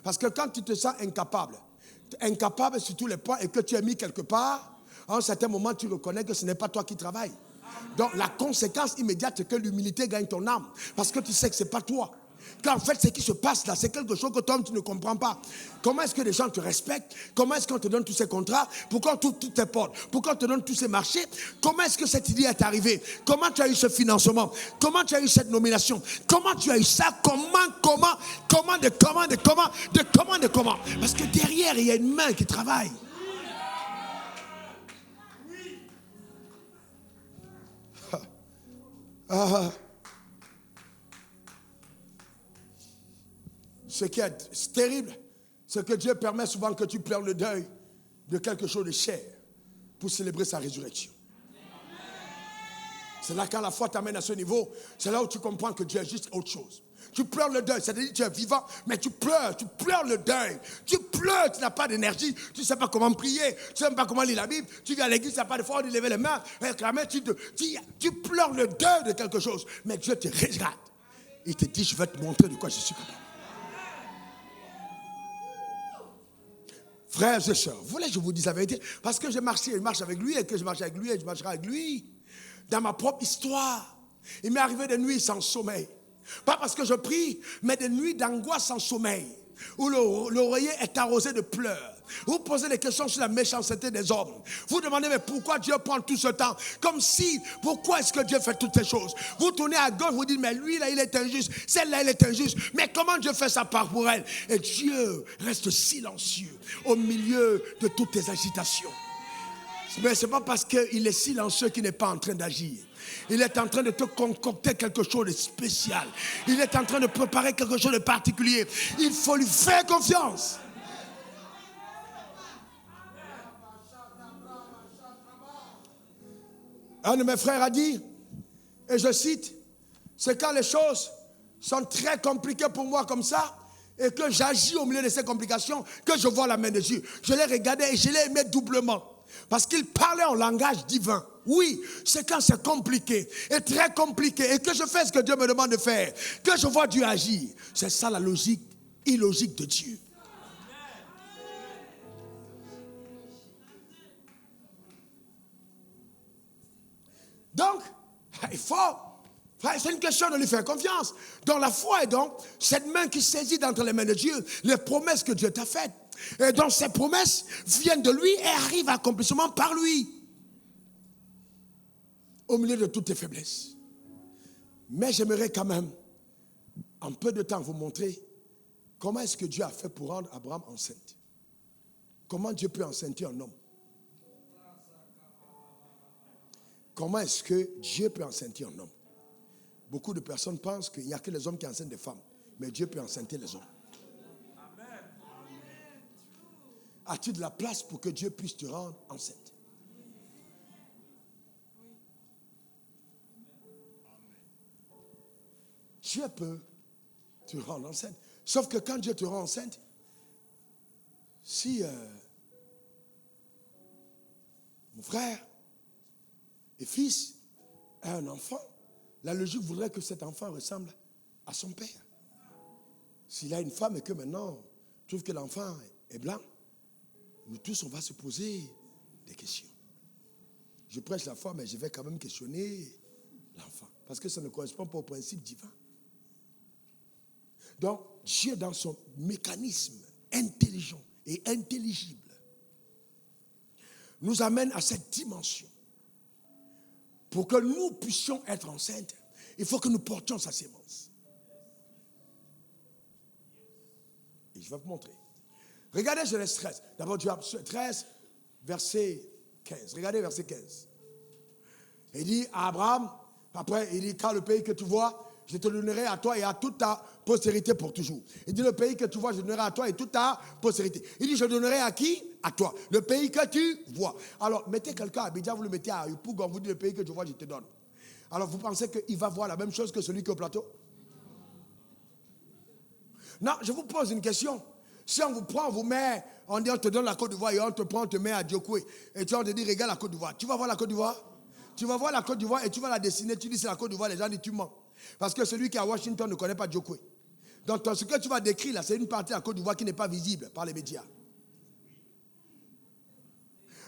Parce que quand tu te sens incapable sur tous les points et que tu es mis quelque part, à un certain moment, tu reconnais que ce n'est pas toi qui travailles. Donc, la conséquence immédiate, c'est que l'humilité gagne ton âme. Parce que tu sais que ce n'est pas toi. Qu'en fait, ce qui se passe là, c'est quelque chose que toi-même tu ne comprends pas. Comment est-ce que les gens te respectent? Comment est-ce qu'on te donne tous ces contrats? Pourquoi toutes tes portes? Pourquoi on te donne tous ces marchés? Comment est-ce que cette idée est arrivée? Comment tu as eu ce financement? Comment tu as eu cette nomination? Comment tu as eu ça? Comment? Parce que derrière, il y a une main qui travaille. Ce qui est terrible, c'est que Dieu permet souvent que tu pleures le deuil de quelque chose de cher pour célébrer sa résurrection. C'est là quand la foi t'amène à ce niveau, c'est là où tu comprends que Dieu est juste autre chose. Tu pleures le deuil, c'est-à-dire que tu es vivant, mais tu pleures le deuil. Tu pleures, tu n'as pas d'énergie, tu ne sais pas comment prier, tu ne sais pas comment lire la Bible, tu viens à l'église, tu n'as pas de foi de lever les mains, réclamer, tu pleures le deuil de quelque chose, mais Dieu te regarde. Il te dit, je vais te montrer de quoi je suis capable. Frères et sœurs, vous voulez que je vous dise la vérité? Parce que je marche avec lui et que je marche avec lui et je marcherai avec lui. Dans ma propre histoire, il m'est arrivé des nuits sans sommeil. Pas parce que je prie, mais des nuits d'angoisse sans sommeil. Où l'oreiller est arrosé de pleurs. Vous posez des questions sur la méchanceté des hommes. Vous demandez, mais pourquoi Dieu prend tout ce temps? Comme si, pourquoi est-ce que Dieu fait toutes ces choses? Vous tournez à gauche, vous dites, mais lui là, il est injuste. Celle-là, elle est injuste. Mais comment Dieu fait sa part pour elle? Et Dieu reste silencieux au milieu de toutes tes agitations. Mais ce n'est pas parce qu'il est silencieux qu'il n'est pas en train d'agir. Il est en train de te concocter quelque chose de spécial. Il est en train de préparer quelque chose de particulier. Il faut lui faire confiance. Un de mes frères a dit, et je cite, c'est quand les choses sont très compliquées pour moi comme ça, et que j'agis au milieu de ces complications, que je vois la main de Dieu. Je l'ai regardé et je l'ai aimé doublement. Parce qu'il parlait en langage divin. Oui, c'est quand c'est compliqué, et très compliqué, et que je fais ce que Dieu me demande de faire, que je vois Dieu agir. C'est ça la logique illogique de Dieu. Donc, il faut, c'est une question de lui faire confiance. Donc la foi est donc cette main qui saisit d'entre les mains de Dieu les promesses que Dieu t'a faites. Et donc ces promesses viennent de lui et arrivent à accomplissement par lui. Au milieu de toutes tes faiblesses. Mais j'aimerais quand même, en peu de temps, vous montrer comment est-ce que Dieu a fait pour rendre Abraham enceinte. Comment Dieu peut enceinter un homme. Comment est-ce que Dieu peut enceinter un homme? Beaucoup de personnes pensent qu'il n'y a que les hommes qui enceintent des femmes. Mais Dieu peut enceinter les hommes. As-tu de la place pour que Dieu puisse te rendre enceinte? Dieu peut te rendre enceinte. Sauf que quand Dieu te rend enceinte, si mon frère et fils a un enfant, la logique voudrait que cet enfant ressemble à son père. S'il a une femme et que maintenant on trouve que l'enfant est blanc, nous tous on va se poser des questions. Je prêche la foi, mais je vais quand même questionner l'enfant. Parce que ça ne correspond pas au principe divin. Donc, Dieu, dans son mécanisme intelligent et intelligible, nous amène à cette dimension. Pour que nous puissions être enceintes, il faut que nous portions sa sémence. Et je vais vous montrer. Regardez Genèse 13. D'abord, Dieu a 13, verset 15. Regardez verset 15. Il dit à Abraham, après, il dit, quand le pays que tu vois, je te donnerai à toi et à toute ta postérité pour toujours. Il dit, le pays que tu vois, je donnerai à toi et toute ta postérité. Il dit, je donnerai à qui? À toi. Le pays que tu vois. Alors, mettez quelqu'un à Abidjan, vous le mettez à Yopougon, vous dites, le pays que tu vois, je te donne. Alors, vous pensez qu'il va voir la même chose que celui qui est au plateau? Non, je vous pose une question. Si on vous prend, on vous met, on dit, on te donne la Côte d'Ivoire et on te prend, on te met à Diokoué. Et tu vas te dire, regarde la Côte d'Ivoire. Tu vas voir la Côte d'Ivoire? Tu vas voir la Côte d'Ivoire et tu vas la dessiner. Tu dis, c'est la Côte d'Ivoire, les gens disent, tu mens. Parce que celui qui est à Washington ne connaît pas Diokoué. Donc, ce que tu vas décrire là, c'est une partie de la Côte d'Ivoire qui n'est pas visible par les médias.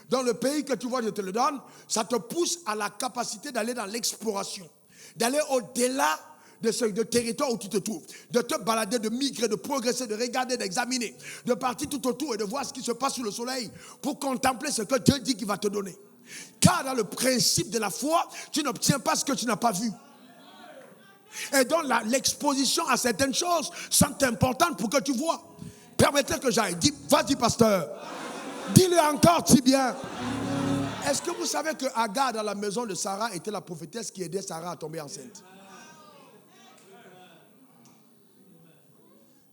Dans le pays que tu vois, je te le donne, ça te pousse à la capacité d'aller dans l'exploration, d'aller au-delà de ce territoire où tu te trouves, de te balader, de migrer, de progresser, de regarder, d'examiner, de partir tout autour et de voir ce qui se passe sous le soleil pour contempler ce que Dieu dit qu'il va te donner. Car dans le principe de la foi, tu n'obtiens pas ce que tu n'as pas vu. Et donc l'exposition à certaines choses sont importantes pour que tu vois. Permettez que j'aille. Vas-y, pasteur. Dis-le encore si bien. Est-ce que vous savez que Agar dans la maison de Sarah était la prophétesse qui aidait Sarah à tomber enceinte?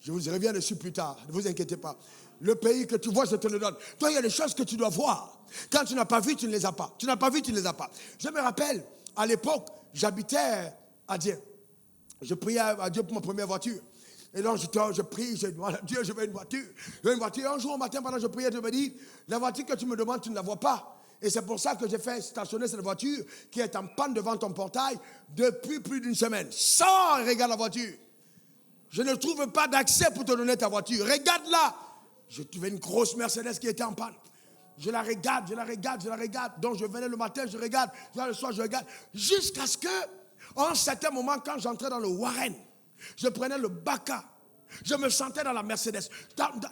Je vous reviens dessus plus tard, ne vous inquiétez pas. Le pays que tu vois, je te le donne. Toi, il y a des choses que tu dois voir. Quand tu n'as pas vu, tu ne les as pas. Tu n'as pas vu, tu ne les as pas. Je me rappelle, à l'époque, j'habitais à Dieu. Je priais à Dieu pour ma première voiture. Et donc, je prie, je demande à Dieu, je veux une voiture. Je veux une voiture. Un jour, au matin, pendant que je priais, Dieu me dit, la voiture que tu me demandes, tu ne la vois pas. Et c'est pour ça que j'ai fait stationner cette voiture qui est en panne devant ton portail depuis plus d'une semaine. Sors et regarde la voiture. Je ne trouve pas d'accès pour te donner ta voiture. Regarde-la. Je trouvais une grosse Mercedes qui était en panne. Je la regarde, je la regarde, je la regarde. Donc je venais le matin, je regarde. Je le soir, je regarde. Jusqu'à ce que, en un certain moment, quand j'entrais dans le Warren, je prenais le Baca. Je me sentais dans la Mercedes.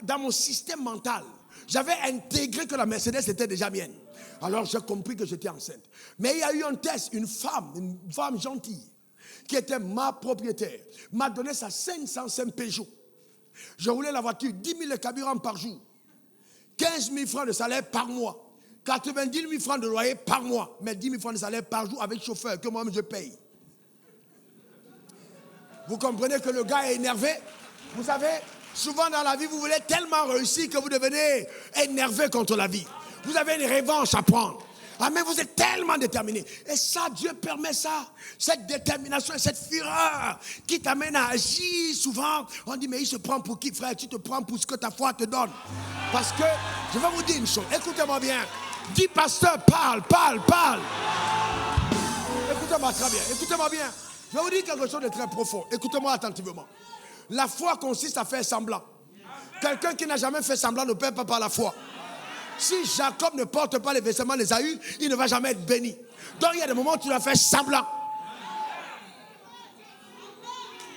Dans mon système mental, J'avais intégré que la Mercedes était déjà mienne. Alors j'ai compris que j'étais enceinte. Mais il y a eu un test, une femme gentille, qui était ma propriétaire, m'a donné sa 505 Peugeot. Je roulais la voiture, 10 000 de carburant par jour, 15 000 francs de salaire par mois, 90 000 francs de loyer par mois, mais 10 000 francs de salaire par jour avec chauffeur que moi-même je paye. Vous comprenez que le gars est énervé? Vous savez, souvent dans la vie, vous voulez tellement réussir que vous devenez énervé contre la vie. Vous avez une revanche à prendre. Ah, mais vous êtes tellement déterminé. Et ça, Dieu permet ça. Cette détermination et cette fureur qui t'amène à agir. Souvent, on dit, mais il se prend pour qui, frère? Tu te prends pour ce que ta foi te donne. Parce que, je vais vous dire une chose. Écoutez-moi bien. Dis, pasteur, parle. Écoutez-moi très bien. Écoutez-moi bien. Je vais vous dire quelque chose de très profond. Écoutez-moi attentivement. La foi consiste à faire semblant. Quelqu'un qui n'a jamais fait semblant ne perd pas par la foi. Si Jacob ne porte pas les vêtements d'Ésaü, il ne va jamais être béni. Donc il y a des moments où tu dois faire semblant.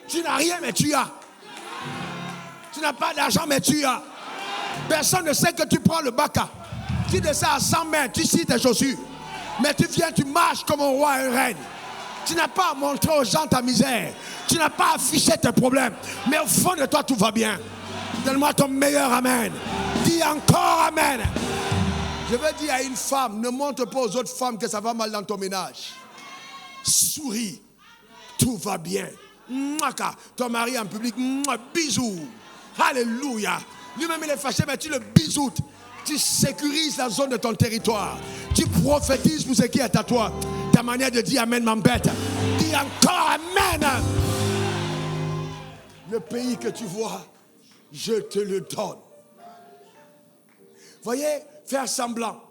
Tu n'as rien, mais tu as. Tu n'as pas d'argent, mais tu as. Personne ne sait que tu prends le baka. Tu descends à 100 mètres, tu scies tes chaussures. Mais tu viens, tu marches comme un roi et une reine. Tu n'as pas à montrer aux gens ta misère. Tu n'as pas à afficher tes problèmes. Mais au fond de toi, tout va bien. Donne-moi ton meilleur amen. Dis encore amen. Je veux dire à une femme, ne montre pas aux autres femmes que ça va mal dans ton ménage. Souris. Tout va bien. Ton mari en public, bisous. Alléluia. Lui-même il est fâché, mais tu le bisoutes. Tu sécurises la zone de ton territoire. Tu prophétises pour ce qui est à toi. Ta manière de dire amen m'embête. Dis encore amen. Le pays que tu vois, je te le donne. Voyez, faire semblant.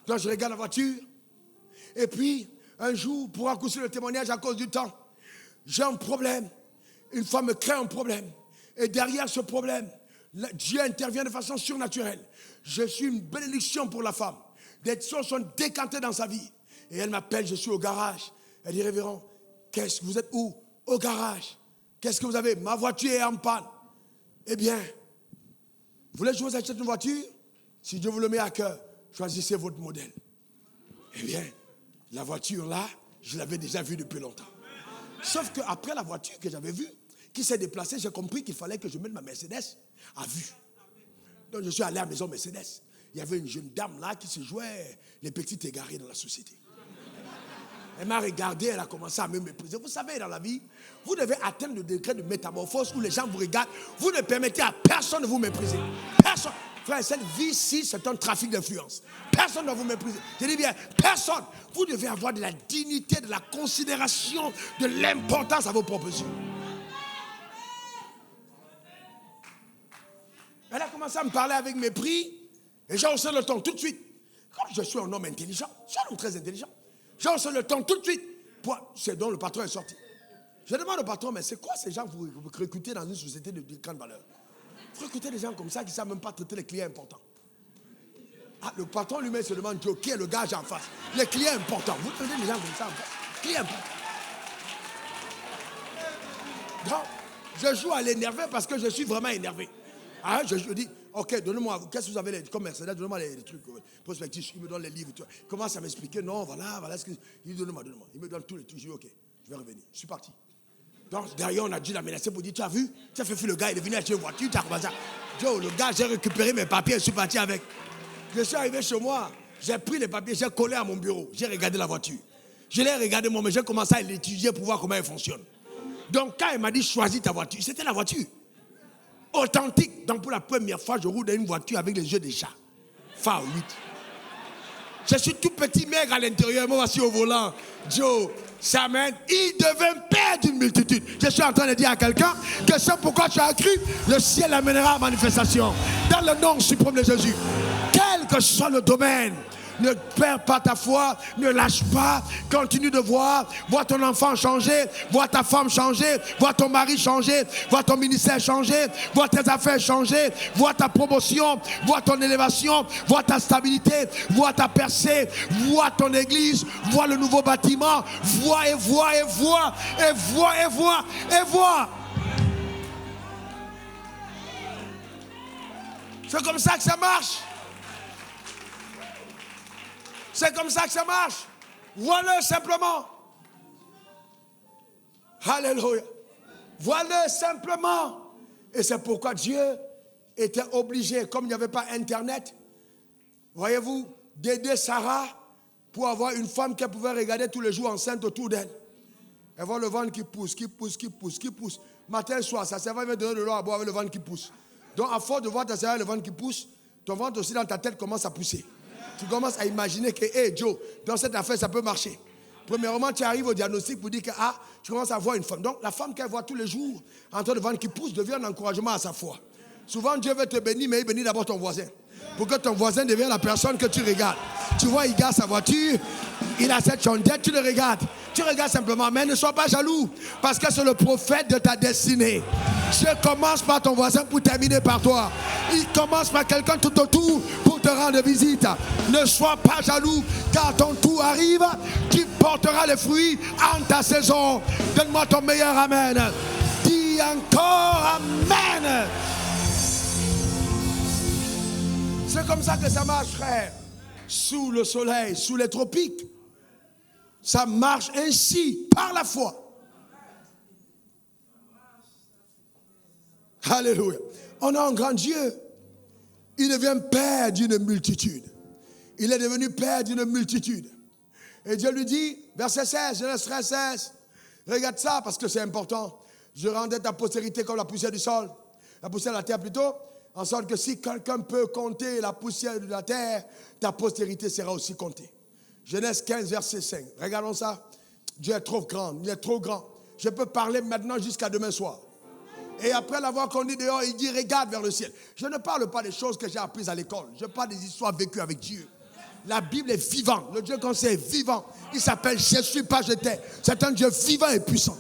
Donc je regarde la voiture. Et puis, un jour, pour raccourcir le témoignage à cause du temps, j'ai un problème. Une femme me crée un problème. Et derrière ce problème, Dieu intervient de façon surnaturelle. Je suis une bénédiction pour la femme. Des choses sont décantées dans sa vie. Et elle m'appelle, je suis au garage. Elle dit, révérend, vous êtes où? Au garage. Qu'est-ce que vous avez? Ma voiture est en panne. Eh bien, voulez-vous que je vous achète une voiture? Si Dieu vous le met à cœur, choisissez votre modèle. Eh bien, la voiture là, je l'avais déjà vue depuis longtemps. Sauf qu'après la voiture que j'avais vue, qui s'est déplacée, j'ai compris qu'il fallait que je mette ma Mercedes à vue. Donc je suis allé à la maison Mercedes. Il y avait une jeune dame là qui se jouait les petites égarées dans la société. Elle m'a regardé, elle a commencé à me mépriser. Vous savez, dans la vie, vous devez atteindre le degré de métamorphose où les gens vous regardent. Vous ne permettez à personne de vous mépriser. Personne. Frère, cette vie-ci, c'est un trafic d'influence. Personne ne va vous mépriser. Je dis bien, personne. Vous devez avoir de la dignité, de la considération, de l'importance à vos propres yeux. Elle a commencé à me parler avec mépris et j'ai haussé le ton tout de suite. Comme je suis un homme intelligent, je suis un homme très intelligent. J'ai haussé le ton tout de suite. C'est donc le patron est sorti. Je demande au patron, mais c'est quoi ces gens que vous recrutez dans une société de grande valeur? Vous recrutez des gens comme ça qui ne savent même pas traiter les clients importants. Ah, le patron lui-même se demande qui est le gage en face. Les clients importants. Vous traitez des gens comme ça en face. Clients importants. Donc, je joue à l'énerver parce que je suis vraiment énervé. Ah, je dis, ok, donnez-moi, qu'est-ce que vous avez comme Mercedes, donnez-moi les trucs prospectifs, il me donne les livres, il commence à m'expliquer, non, voilà ce que, il dit, donnez-moi, il me donne tous les trucs, je dis, ok, je vais revenir, je suis parti. Donc, derrière, on a dû la menacer pour dire, tu as vu, tu as fait fuir le gars, il est venu acheter une voiture, tu as commencé à... Joe, le gars, j'ai récupéré mes papiers, je suis parti avec. Je suis arrivé chez moi, j'ai pris les papiers, j'ai collé à mon bureau, j'ai regardé la voiture. Je l'ai regardé moi, mais j'ai commencé à l'étudier pour voir comment elle fonctionne. Donc, quand elle m'a dit, choisis ta voiture, c'était la voiture. Authentique. Donc pour la première fois, je roule dans une voiture avec les yeux des chats. Phare 8. Je suis tout petit maigre à l'intérieur, moi voici au volant. Joe, ça mène. Il devait me perdre une multitude. Je suis en train de dire à quelqu'un que c'est pourquoi tu as cru, le ciel amènera à manifestation. Dans le nom suprême de Jésus. Quel que soit le domaine, ne perds pas ta foi, ne lâche pas, continue de voir ton enfant changer, vois ta femme changer, vois ton mari changer, vois ton ministère changer, vois tes affaires changer, vois ta promotion, vois ton élévation, vois ta stabilité, vois ta percée, vois ton église, vois le nouveau bâtiment, vois et vois et vois et vois et vois et vois. C'est comme ça que ça marche. C'est comme ça que ça marche. Vois-le simplement. Alléluia. Vois-le simplement. Et c'est pourquoi Dieu était obligé, comme il n'y avait pas Internet, voyez-vous, d'aider Sarah pour avoir une femme qu'elle pouvait regarder tous les jours enceinte autour d'elle. Elle voit le ventre qui pousse, qui pousse, qui pousse, qui pousse. Matin et soir, sa servante va donner de l'eau à boire avec le ventre qui pousse. Donc, à force de voir ta servante le ventre qui pousse, ton ventre aussi dans ta tête commence à pousser. Tu commences à imaginer que, hey Joe, dans cette affaire, ça peut marcher. Premièrement, tu arrives au diagnostic pour dire que tu commences à voir une femme. Donc, la femme qu'elle voit tous les jours en train de ventre qui pousse devient un encouragement à sa foi. Souvent, Dieu veut te bénir, mais il bénit d'abord ton voisin. Pour que ton voisin devienne la personne que tu regardes. Tu vois, il garde sa voiture, il a cette chandelle, tu le regardes. Tu regardes simplement, mais ne sois pas jaloux, parce que c'est le prophète de ta destinée. Dieu commence par ton voisin pour terminer par toi. Il commence par quelqu'un tout autour pour te rendre visite. Ne sois pas jaloux, car ton tour arrive, tu porteras les fruits en ta saison. Donne-moi ton meilleur amen. Dis encore amen. C'est comme ça que ça marche, frère. Sous le soleil, sous les tropiques. Ça marche ainsi, par la foi. Alléluia. On a un grand Dieu. Il devient père d'une multitude. Il est devenu père d'une multitude. Et Dieu lui dit, verset 16, Genèse 13, 16, regarde ça parce que c'est important. Je rendais ta postérité comme la poussière du sol. La poussière de la terre plutôt. En sorte que si quelqu'un peut compter la poussière de la terre, ta postérité sera aussi comptée. Genèse 15, verset 5. Regardons ça. Dieu est trop grand, il est trop grand. Je peux parler maintenant jusqu'à demain soir. Et après l'avoir conduit dehors, il dit, regarde vers le ciel. Je ne parle pas des choses que j'ai apprises à l'école. Je parle des histoires vécues avec Dieu. La Bible est vivante. Le Dieu qu'on sait est vivant. Il s'appelle Jésus, pas j'étais. C'est un Dieu vivant et puissant.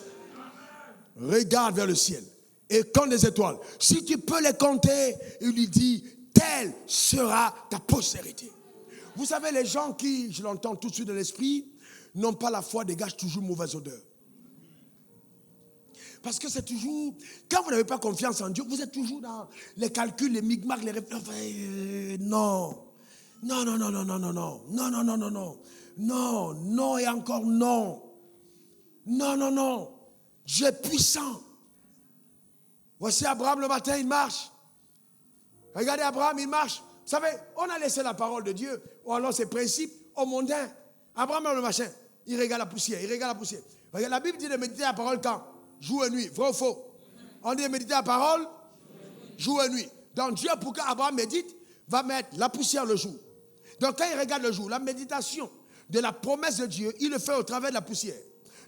Regarde vers le ciel. Et compte les étoiles. Si tu peux les compter, il lui dit, telle sera ta postérité. Vous savez, les gens qui, je l'entends tout de suite de l'esprit, n'ont pas la foi, dégagent toujours mauvaise odeur. Parce que c'est toujours, quand vous n'avez pas confiance en Dieu, vous êtes toujours dans les calculs, les micmacs, les réflexions. Non. Non, non, non, non, non, non, non. Non, non, non, non, non. Non, non et encore non. Non, non, non. Dieu est puissant. Voici Abraham le matin, il marche. Regardez Abraham, il marche. Vous savez, on a laissé la parole de Dieu, ou alors ses principes, aux mondains. Abraham le machin, il regarde la poussière, il regarde la poussière. Regarde, la Bible dit de méditer la parole quand? Jour et nuit, vrai ou faux? On dit de méditer la parole, jour et nuit. Donc Dieu, pour qu'Abraham médite, va mettre la poussière le jour. Donc quand il regarde le jour, la méditation de la promesse de Dieu, il le fait au travers de la poussière.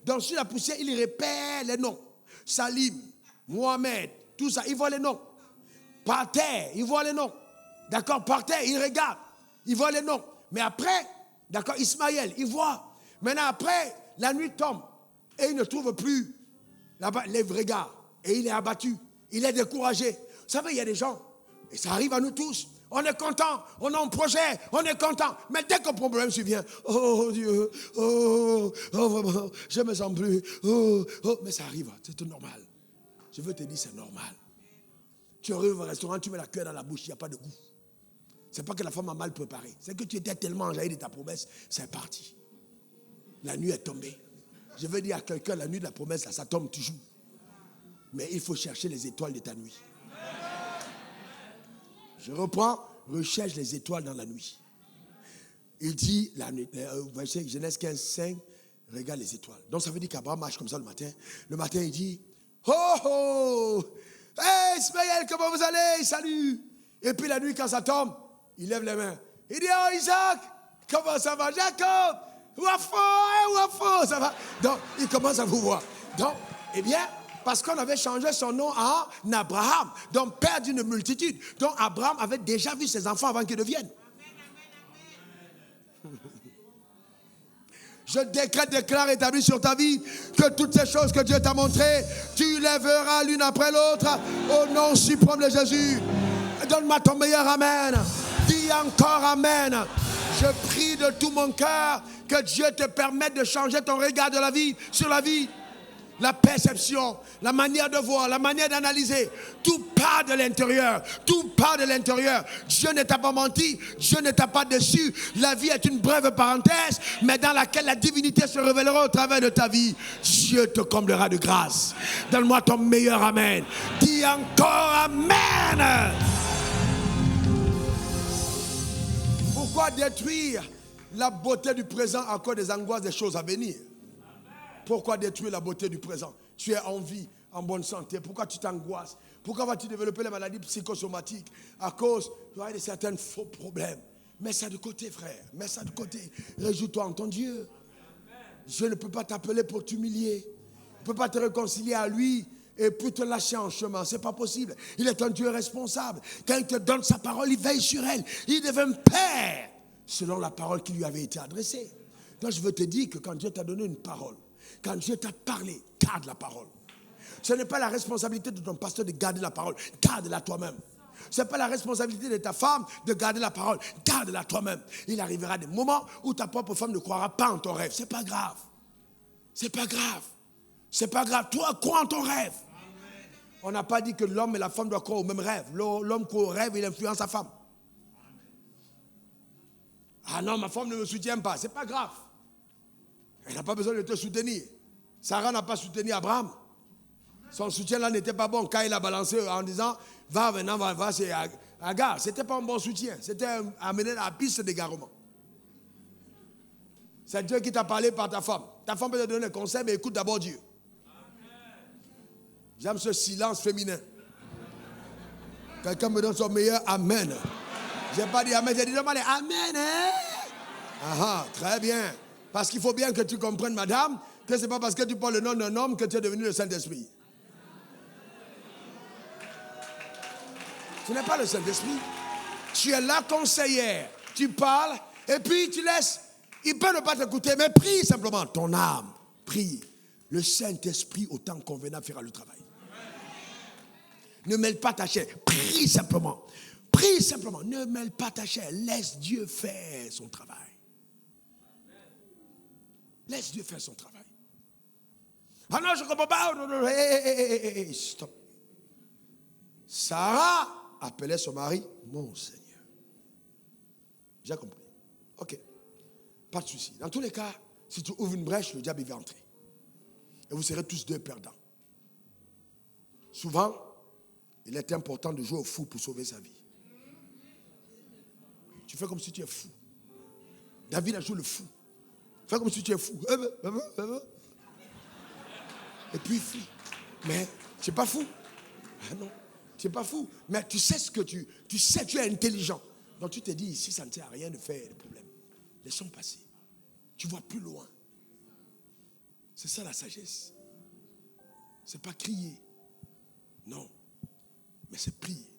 Donc sur la poussière, il répète les noms. Salim, Mohamed, tout ça, il voit les noms. Par terre, il voit les noms. D'accord, par terre, il regarde. Il voit les noms. Mais après, d'accord, Ismaël, il voit. Maintenant, après, la nuit tombe. Et il ne trouve plus les regards. Et il est abattu. Il est découragé. Vous savez, il y a des gens, et ça arrive à nous tous. On est content, on a un projet, on est content. Mais dès qu'un problème survient, oh Dieu, oh vraiment, je ne me sens plus. Oh, mais ça arrive, c'est tout normal. Je veux te dire, c'est normal. Tu arrives au restaurant, tu mets la cuillère dans la bouche, il n'y a pas de goût. Ce n'est pas que la femme a mal préparé. C'est que tu étais tellement enjaillé de ta promesse, c'est parti. La nuit est tombée. Je veux dire à quelqu'un, la nuit de la promesse, là, ça tombe toujours. Mais il faut chercher les étoiles de ta nuit. Je reprends, recherche les étoiles dans la nuit. Il dit, Genèse 15, 5, regarde les étoiles. Donc ça veut dire qu'Abraham marche comme ça le matin. Le matin, il dit, oh, oh, hey Ismaël, comment vous allez? Salut. Et puis la nuit, quand ça tombe, il lève les mains. Il dit, oh Isaac, comment ça va? Jacob, Wafo, ça va? Donc, il commence à vous voir. Donc, eh bien, parce qu'on avait changé son nom en Abraham, donc père d'une multitude. Donc, Abraham avait déjà vu ses enfants avant qu'ils deviennent. Je déclare établi sur ta vie que toutes ces choses que Dieu t'a montrées, tu lèveras l'une après l'autre au nom suprême de Jésus. Donne-moi ton meilleur amen. Dis encore amen. Je prie de tout mon cœur que Dieu te permette de changer ton regard de la vie sur la vie. la perception, la manière de voir, la manière d'analyser. Tout part de l'intérieur. Tout part de l'intérieur. Dieu ne t'a pas menti. Dieu ne t'a pas déçu. La vie est une brève parenthèse, mais dans laquelle la divinité se révélera au travers de ta vie. Dieu te comblera de grâce. Donne-moi ton meilleur amen. Dis encore amen. Pourquoi détruire la beauté du présent à cause des angoisses des choses à venir? Pourquoi détruire la beauté du présent? Tu es en vie, en bonne santé. Pourquoi tu t'angoisses? Pourquoi vas-tu développer les maladies psychosomatiques à cause de certains faux problèmes? Mets ça de côté, frère. Mets ça de côté. Réjouis-toi en ton Dieu. Dieu ne peut pas t'appeler pour t'humilier. Il ne peut pas te réconcilier à lui et puis te lâcher en chemin. Ce n'est pas possible. Il est un Dieu responsable. Quand il te donne sa parole, il veille sur elle. Il devient père selon la parole qui lui avait été adressée. Donc je veux te dire que quand Dieu t'a donné une parole, quand Dieu t'a parlé, garde la parole. Ce n'est pas la responsabilité de ton pasteur de garder la parole. Garde-la toi-même. Ce n'est pas la responsabilité de ta femme de garder la parole. Garde-la toi-même. Il arrivera des moments où ta propre femme ne croira pas en ton rêve. Ce n'est pas grave. Ce n'est pas grave. Ce n'est pas grave. Toi, crois en ton rêve. On n'a pas dit que l'homme et la femme doivent croire au même rêve. L'homme croit au rêve, il influence sa femme. Ah non, ma femme ne me soutient pas. Ce n'est pas grave. Elle n'a pas besoin de te soutenir. Sarah n'a pas soutenu Abraham. Son soutien là n'était pas bon quand il a balancé en disant va maintenant, va, c'est Agar. Ce n'était pas un bon soutien. C'était amener à la piste d'égarement. C'est Dieu qui t'a parlé par ta femme. Ta femme peut te donner des conseils, mais écoute d'abord Dieu. J'aime ce silence féminin. Quelqu'un me donne son meilleur amen. Je n'ai pas dit amen, j'ai dit amen. Hein? Ah, très bien. Parce qu'il faut bien que tu comprennes, madame, que ce n'est pas parce que tu parles le nom d'un homme que tu es devenu le Saint-Esprit. Ce n'est pas le Saint-Esprit. Tu es la conseillère. Tu parles et puis tu laisses. Il peut ne pas t'écouter, mais prie simplement. Ton âme, prie. Le Saint-Esprit, au temps convenable, fera le travail. Ne mêle pas ta chair. Prie simplement. Prie simplement. Ne mêle pas ta chair. Laisse Dieu faire son travail. Laisse Dieu faire son travail. Ah non, je ne comprends pas. Stop. Sarah appelait son mari mon Seigneur. J'ai compris. Ok. Pas de souci. Dans tous les cas, si tu ouvres une brèche, le diable il va entrer. Et vous serez tous deux perdants. Souvent, il est important de jouer au fou pour sauver sa vie. Tu fais comme si tu es fou. David a joué le fou. Fais comme si tu es fou. Et puis fou. Mais tu n'es pas fou. Ah non, tu n'es pas fou. Mais tu sais ce que tu sais, tu es intelligent. Donc tu te dis, ici, ça ne sert à rien de faire de problème. Laissons passer. Tu vois plus loin. C'est ça la sagesse. Ce n'est pas crier. Non. Mais c'est prier.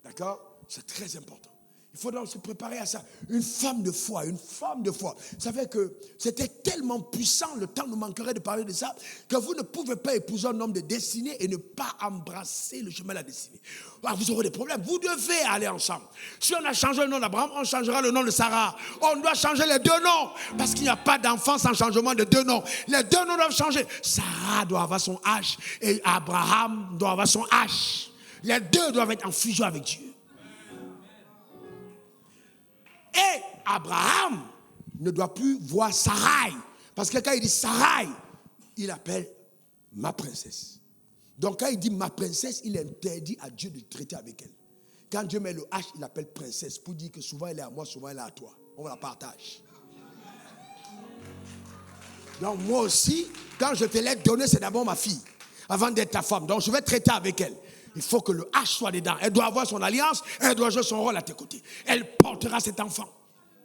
D'accord? C'est très important. Il faut donc se préparer à ça. Une femme de foi, une femme de foi. Vous savez que c'était tellement puissant, le temps nous manquerait de parler de ça, que vous ne pouvez pas épouser un homme de destinée et ne pas embrasser le chemin de la destinée. Alors vous aurez des problèmes. Vous devez aller ensemble. Si on a changé le nom d'Abraham, on changera le nom de Sarah. On doit changer les deux noms. Parce qu'il n'y a pas d'enfant sans changement de deux noms. Les deux noms doivent changer. Sarah doit avoir son H et Abraham doit avoir son H. Les deux doivent être en fusion avec Dieu. Et Abraham ne doit plus voir Sarai. Parce que quand il dit Sarai, il appelle ma princesse. Donc quand il dit ma princesse, il interdit à Dieu de traiter avec elle. Quand Dieu met le H, il appelle princesse pour dire que souvent elle est à moi, souvent elle est à toi. On la partage. Donc moi aussi, quand je te l'ai donnée, c'est d'abord ma fille, avant d'être ta femme. Donc je vais traiter avec elle. Il faut que le H soit dedans. Elle doit avoir son alliance, elle doit jouer son rôle à tes côtés. Elle portera cet enfant.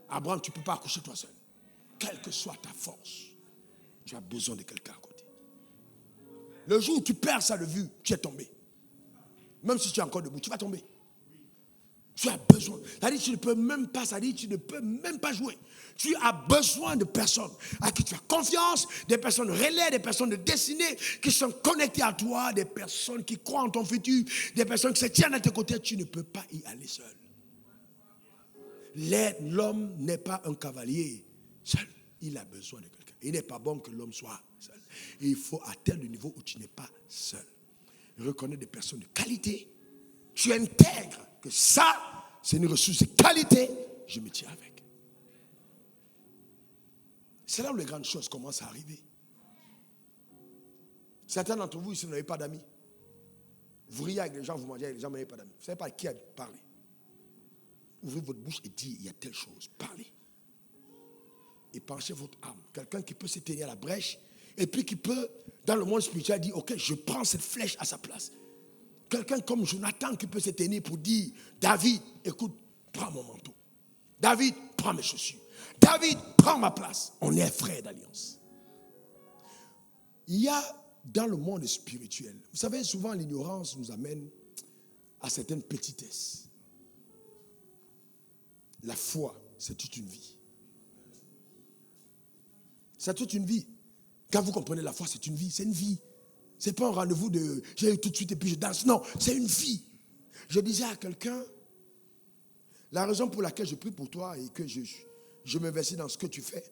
Abraham, tu ne peux pas accoucher toi seul. Quelle que soit ta force, tu as besoin de quelqu'un à côté. Le jour où tu perds ça de vue, tu es tombé. Même si tu es encore debout, tu vas tomber. Tu as besoin. C'est-à-dire tu ne peux même pas, c'est-à-dire tu ne peux même pas jouer. Tu as besoin de personnes à qui tu as confiance, des personnes relais, des personnes de destinée qui sont connectées à toi, des personnes qui croient en ton futur, des personnes qui se tiennent à tes côtés. Tu ne peux pas y aller seul. L'homme n'est pas un cavalier seul. Il a besoin de quelqu'un. Il n'est pas bon que l'homme soit seul. Et il faut atteindre le niveau où tu n'es pas seul. Reconnais des personnes de qualité. Tu intègres que ça, c'est une ressource de qualité. Je me tiens avec. C'est là où les grandes choses commencent à arriver. Certains d'entre vous, ici, vous n'avez pas d'amis. Vous riez avec les gens, vous mangez avec les gens, mais vous n'avez pas d'amis. Vous ne savez pas à qui parler. Ouvrez votre bouche et dites, il y a telle chose. Parlez. Et penchez votre âme. Quelqu'un qui peut se tenir à la brèche et puis qui peut, dans le monde spirituel, dire, ok, je prends cette flèche à sa place. Quelqu'un comme Jonathan qui peut se tenir pour dire, David, écoute, prends mon manteau. David, prends mes chaussures. David, prends ma place. On est frères d'alliance. Il y a dans le monde spirituel, vous savez, souvent l'ignorance nous amène à certaines petitesses. La foi, c'est toute une vie. C'est toute une vie. Quand vous comprenez la foi, c'est une vie. C'est une vie. Ce n'est pas un rendez-vous de j'ai eu tout de suite et puis je danse. Non, c'est une vie. Je disais à quelqu'un, la raison pour laquelle je prie pour toi et que je m'investis dans ce que tu fais,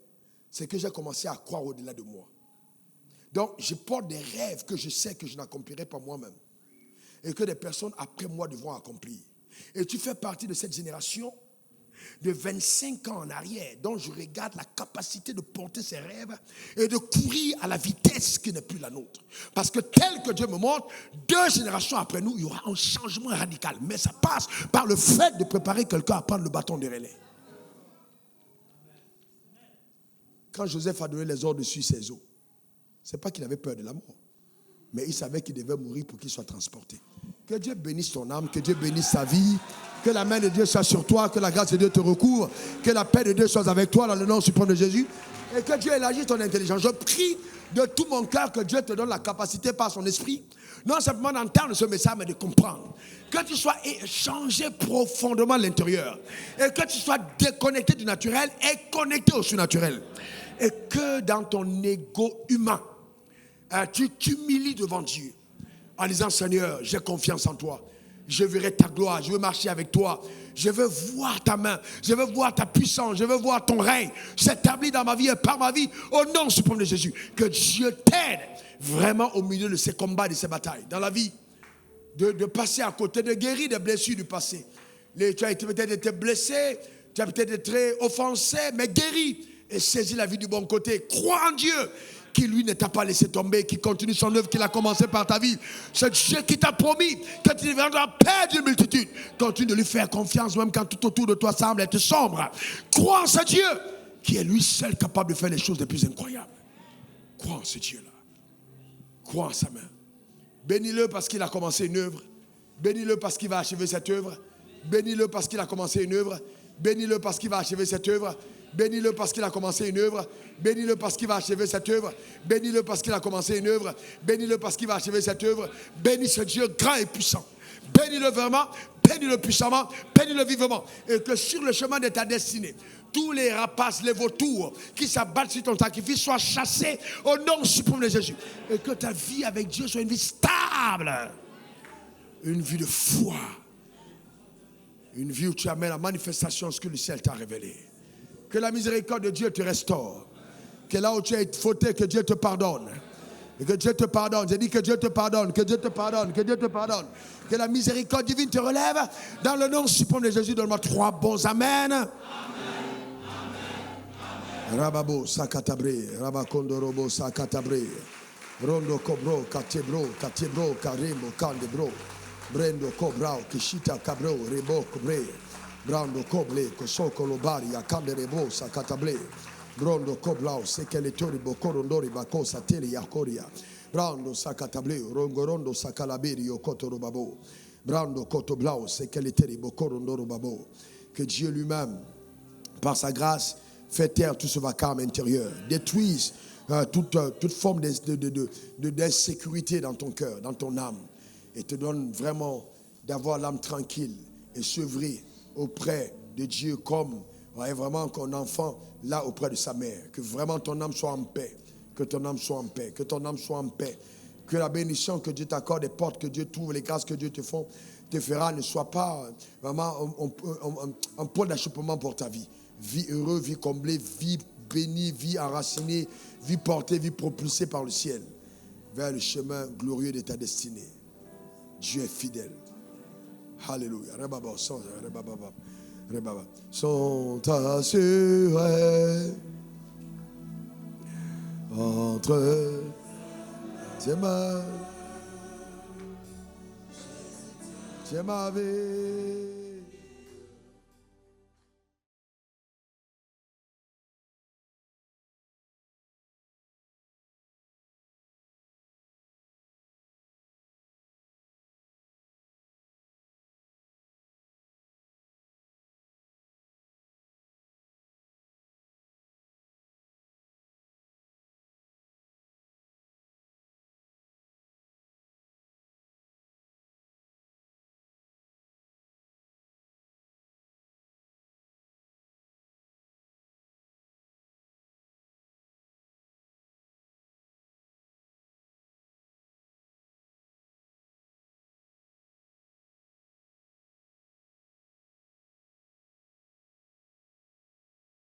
c'est que j'ai commencé à croire au-delà de moi. Donc, je porte des rêves que je sais que je n'accomplirai pas moi-même. Et que des personnes après moi devront accomplir. Et tu fais partie de cette génération de 25 ans en arrière, dont je regarde la capacité de porter ses rêves et de courir à la vitesse qui n'est plus la nôtre. Parce que tel que Dieu me montre, 2 générations après nous, il y aura un changement radical. Mais ça passe par le fait de préparer quelqu'un à prendre le bâton de relais. Quand Joseph a donné les ordres sur ses os, ce n'est pas qu'il avait peur de la mort, mais il savait qu'il devait mourir pour qu'il soit transporté. Que Dieu bénisse ton âme, que Dieu bénisse sa vie, que la main de Dieu soit sur toi, que la grâce de Dieu te recouvre, que la paix de Dieu soit avec toi dans le nom suprême de Jésus, et que Dieu élargisse ton intelligence. Je prie de tout mon cœur que Dieu te donne la capacité par son esprit, non simplement d'entendre ce message, mais de comprendre. Que tu sois changé profondément à l'intérieur, et que tu sois déconnecté du naturel et connecté au surnaturel. Et que dans ton ego humain, tu t'humilies devant Dieu en disant, Seigneur, j'ai confiance en toi. Je verrai ta gloire, je veux marcher avec toi. Je veux voir ta main, je veux voir ta puissance, je veux voir ton règne s'établir dans ma vie et par ma vie, au nom suprême de Jésus. Que Dieu t'aide vraiment au milieu de ces combats, de ces batailles, dans la vie, de passer à côté, de guérir des blessures du passé. Tu as peut-être été blessé, tu as peut-être été offensé, mais guéri. Et saisis la vie du bon côté. Crois en Dieu, qui lui ne t'a pas laissé tomber, qui continue son œuvre qu'il a commencé par ta vie. C'est Dieu qui t'a promis que tu deviendras père d'une multitude. Continue de lui faire confiance, même quand tout autour de toi semble être sombre. Crois en ce Dieu, qui est lui seul capable de faire les choses les plus incroyables. Crois en ce Dieu-là. Crois en sa main. Bénis-le parce qu'il a commencé une œuvre. Bénis-le parce qu'il va achever cette œuvre. Bénis-le parce qu'il a commencé une œuvre. Bénis-le parce qu'il va achever cette œuvre. Bénis-le parce qu'il a commencé une œuvre. Bénis-le parce qu'il va achever cette œuvre. Bénis-le parce qu'il a commencé une œuvre. Bénis-le parce qu'il va achever cette œuvre. Bénis ce Dieu grand et puissant. Bénis-le vraiment, bénis-le puissamment, bénis-le vivement. Et que sur le chemin de ta destinée, tous les rapaces, les vautours qui s'abattent sur ton sacrifice soient chassés au nom suprême de Jésus. Et que ta vie avec Dieu soit une vie stable. Une vie de foi. Une vie où tu amènes la manifestation de ce que le ciel t'a révélé. Que la miséricorde de Dieu te restaure. Que là où tu as fauté, que Dieu te pardonne. Et que Dieu te pardonne. J'ai dit que Dieu te pardonne, que Dieu te pardonne, que Dieu te pardonne. Que la miséricorde divine te relève. Dans le nom suprême de Jésus, donne-moi 3 bons amen. Amen. Rababo sakatabre, rabakondorobo sakatabre. Rondo kobro, katebro, karimbo, kandebro. Brendo kobrao, kishita kabro, rebo kobre. Brando koble, kosoko lobari, akande rebo sakatable. Brondo koblao, sekeletori bokorondori bako sateli yakoria. Brando sakatable, rongorondo sakalabiri yokoto babo. Brando kotoblao, sekeleteri bokorondoro babo. Que Dieu lui-même, par sa grâce, fait taire tout ce vacarme intérieur. Détruise toute forme d'insécurité dans ton cœur, dans ton âme. Et te donne vraiment d'avoir l'âme tranquille et sevrée auprès de Dieu comme vraiment qu'un enfant là auprès de sa mère. Que vraiment ton âme soit en paix. Que ton âme soit en paix. Que ton âme soit en paix. Que la bénédiction que Dieu t'accorde, les portes que Dieu t'ouvre, les grâces que Dieu te fera ne soit pas vraiment un point d'achoppement pour ta vie. Vie heureuse, vie comblée, vie bénie, vie enracinée, vie portée, vie propulsée par le ciel vers le chemin glorieux de ta destinée. Dieu est fidèle. Alléluia. Sont assurés entre tes mains. C'est ma vie.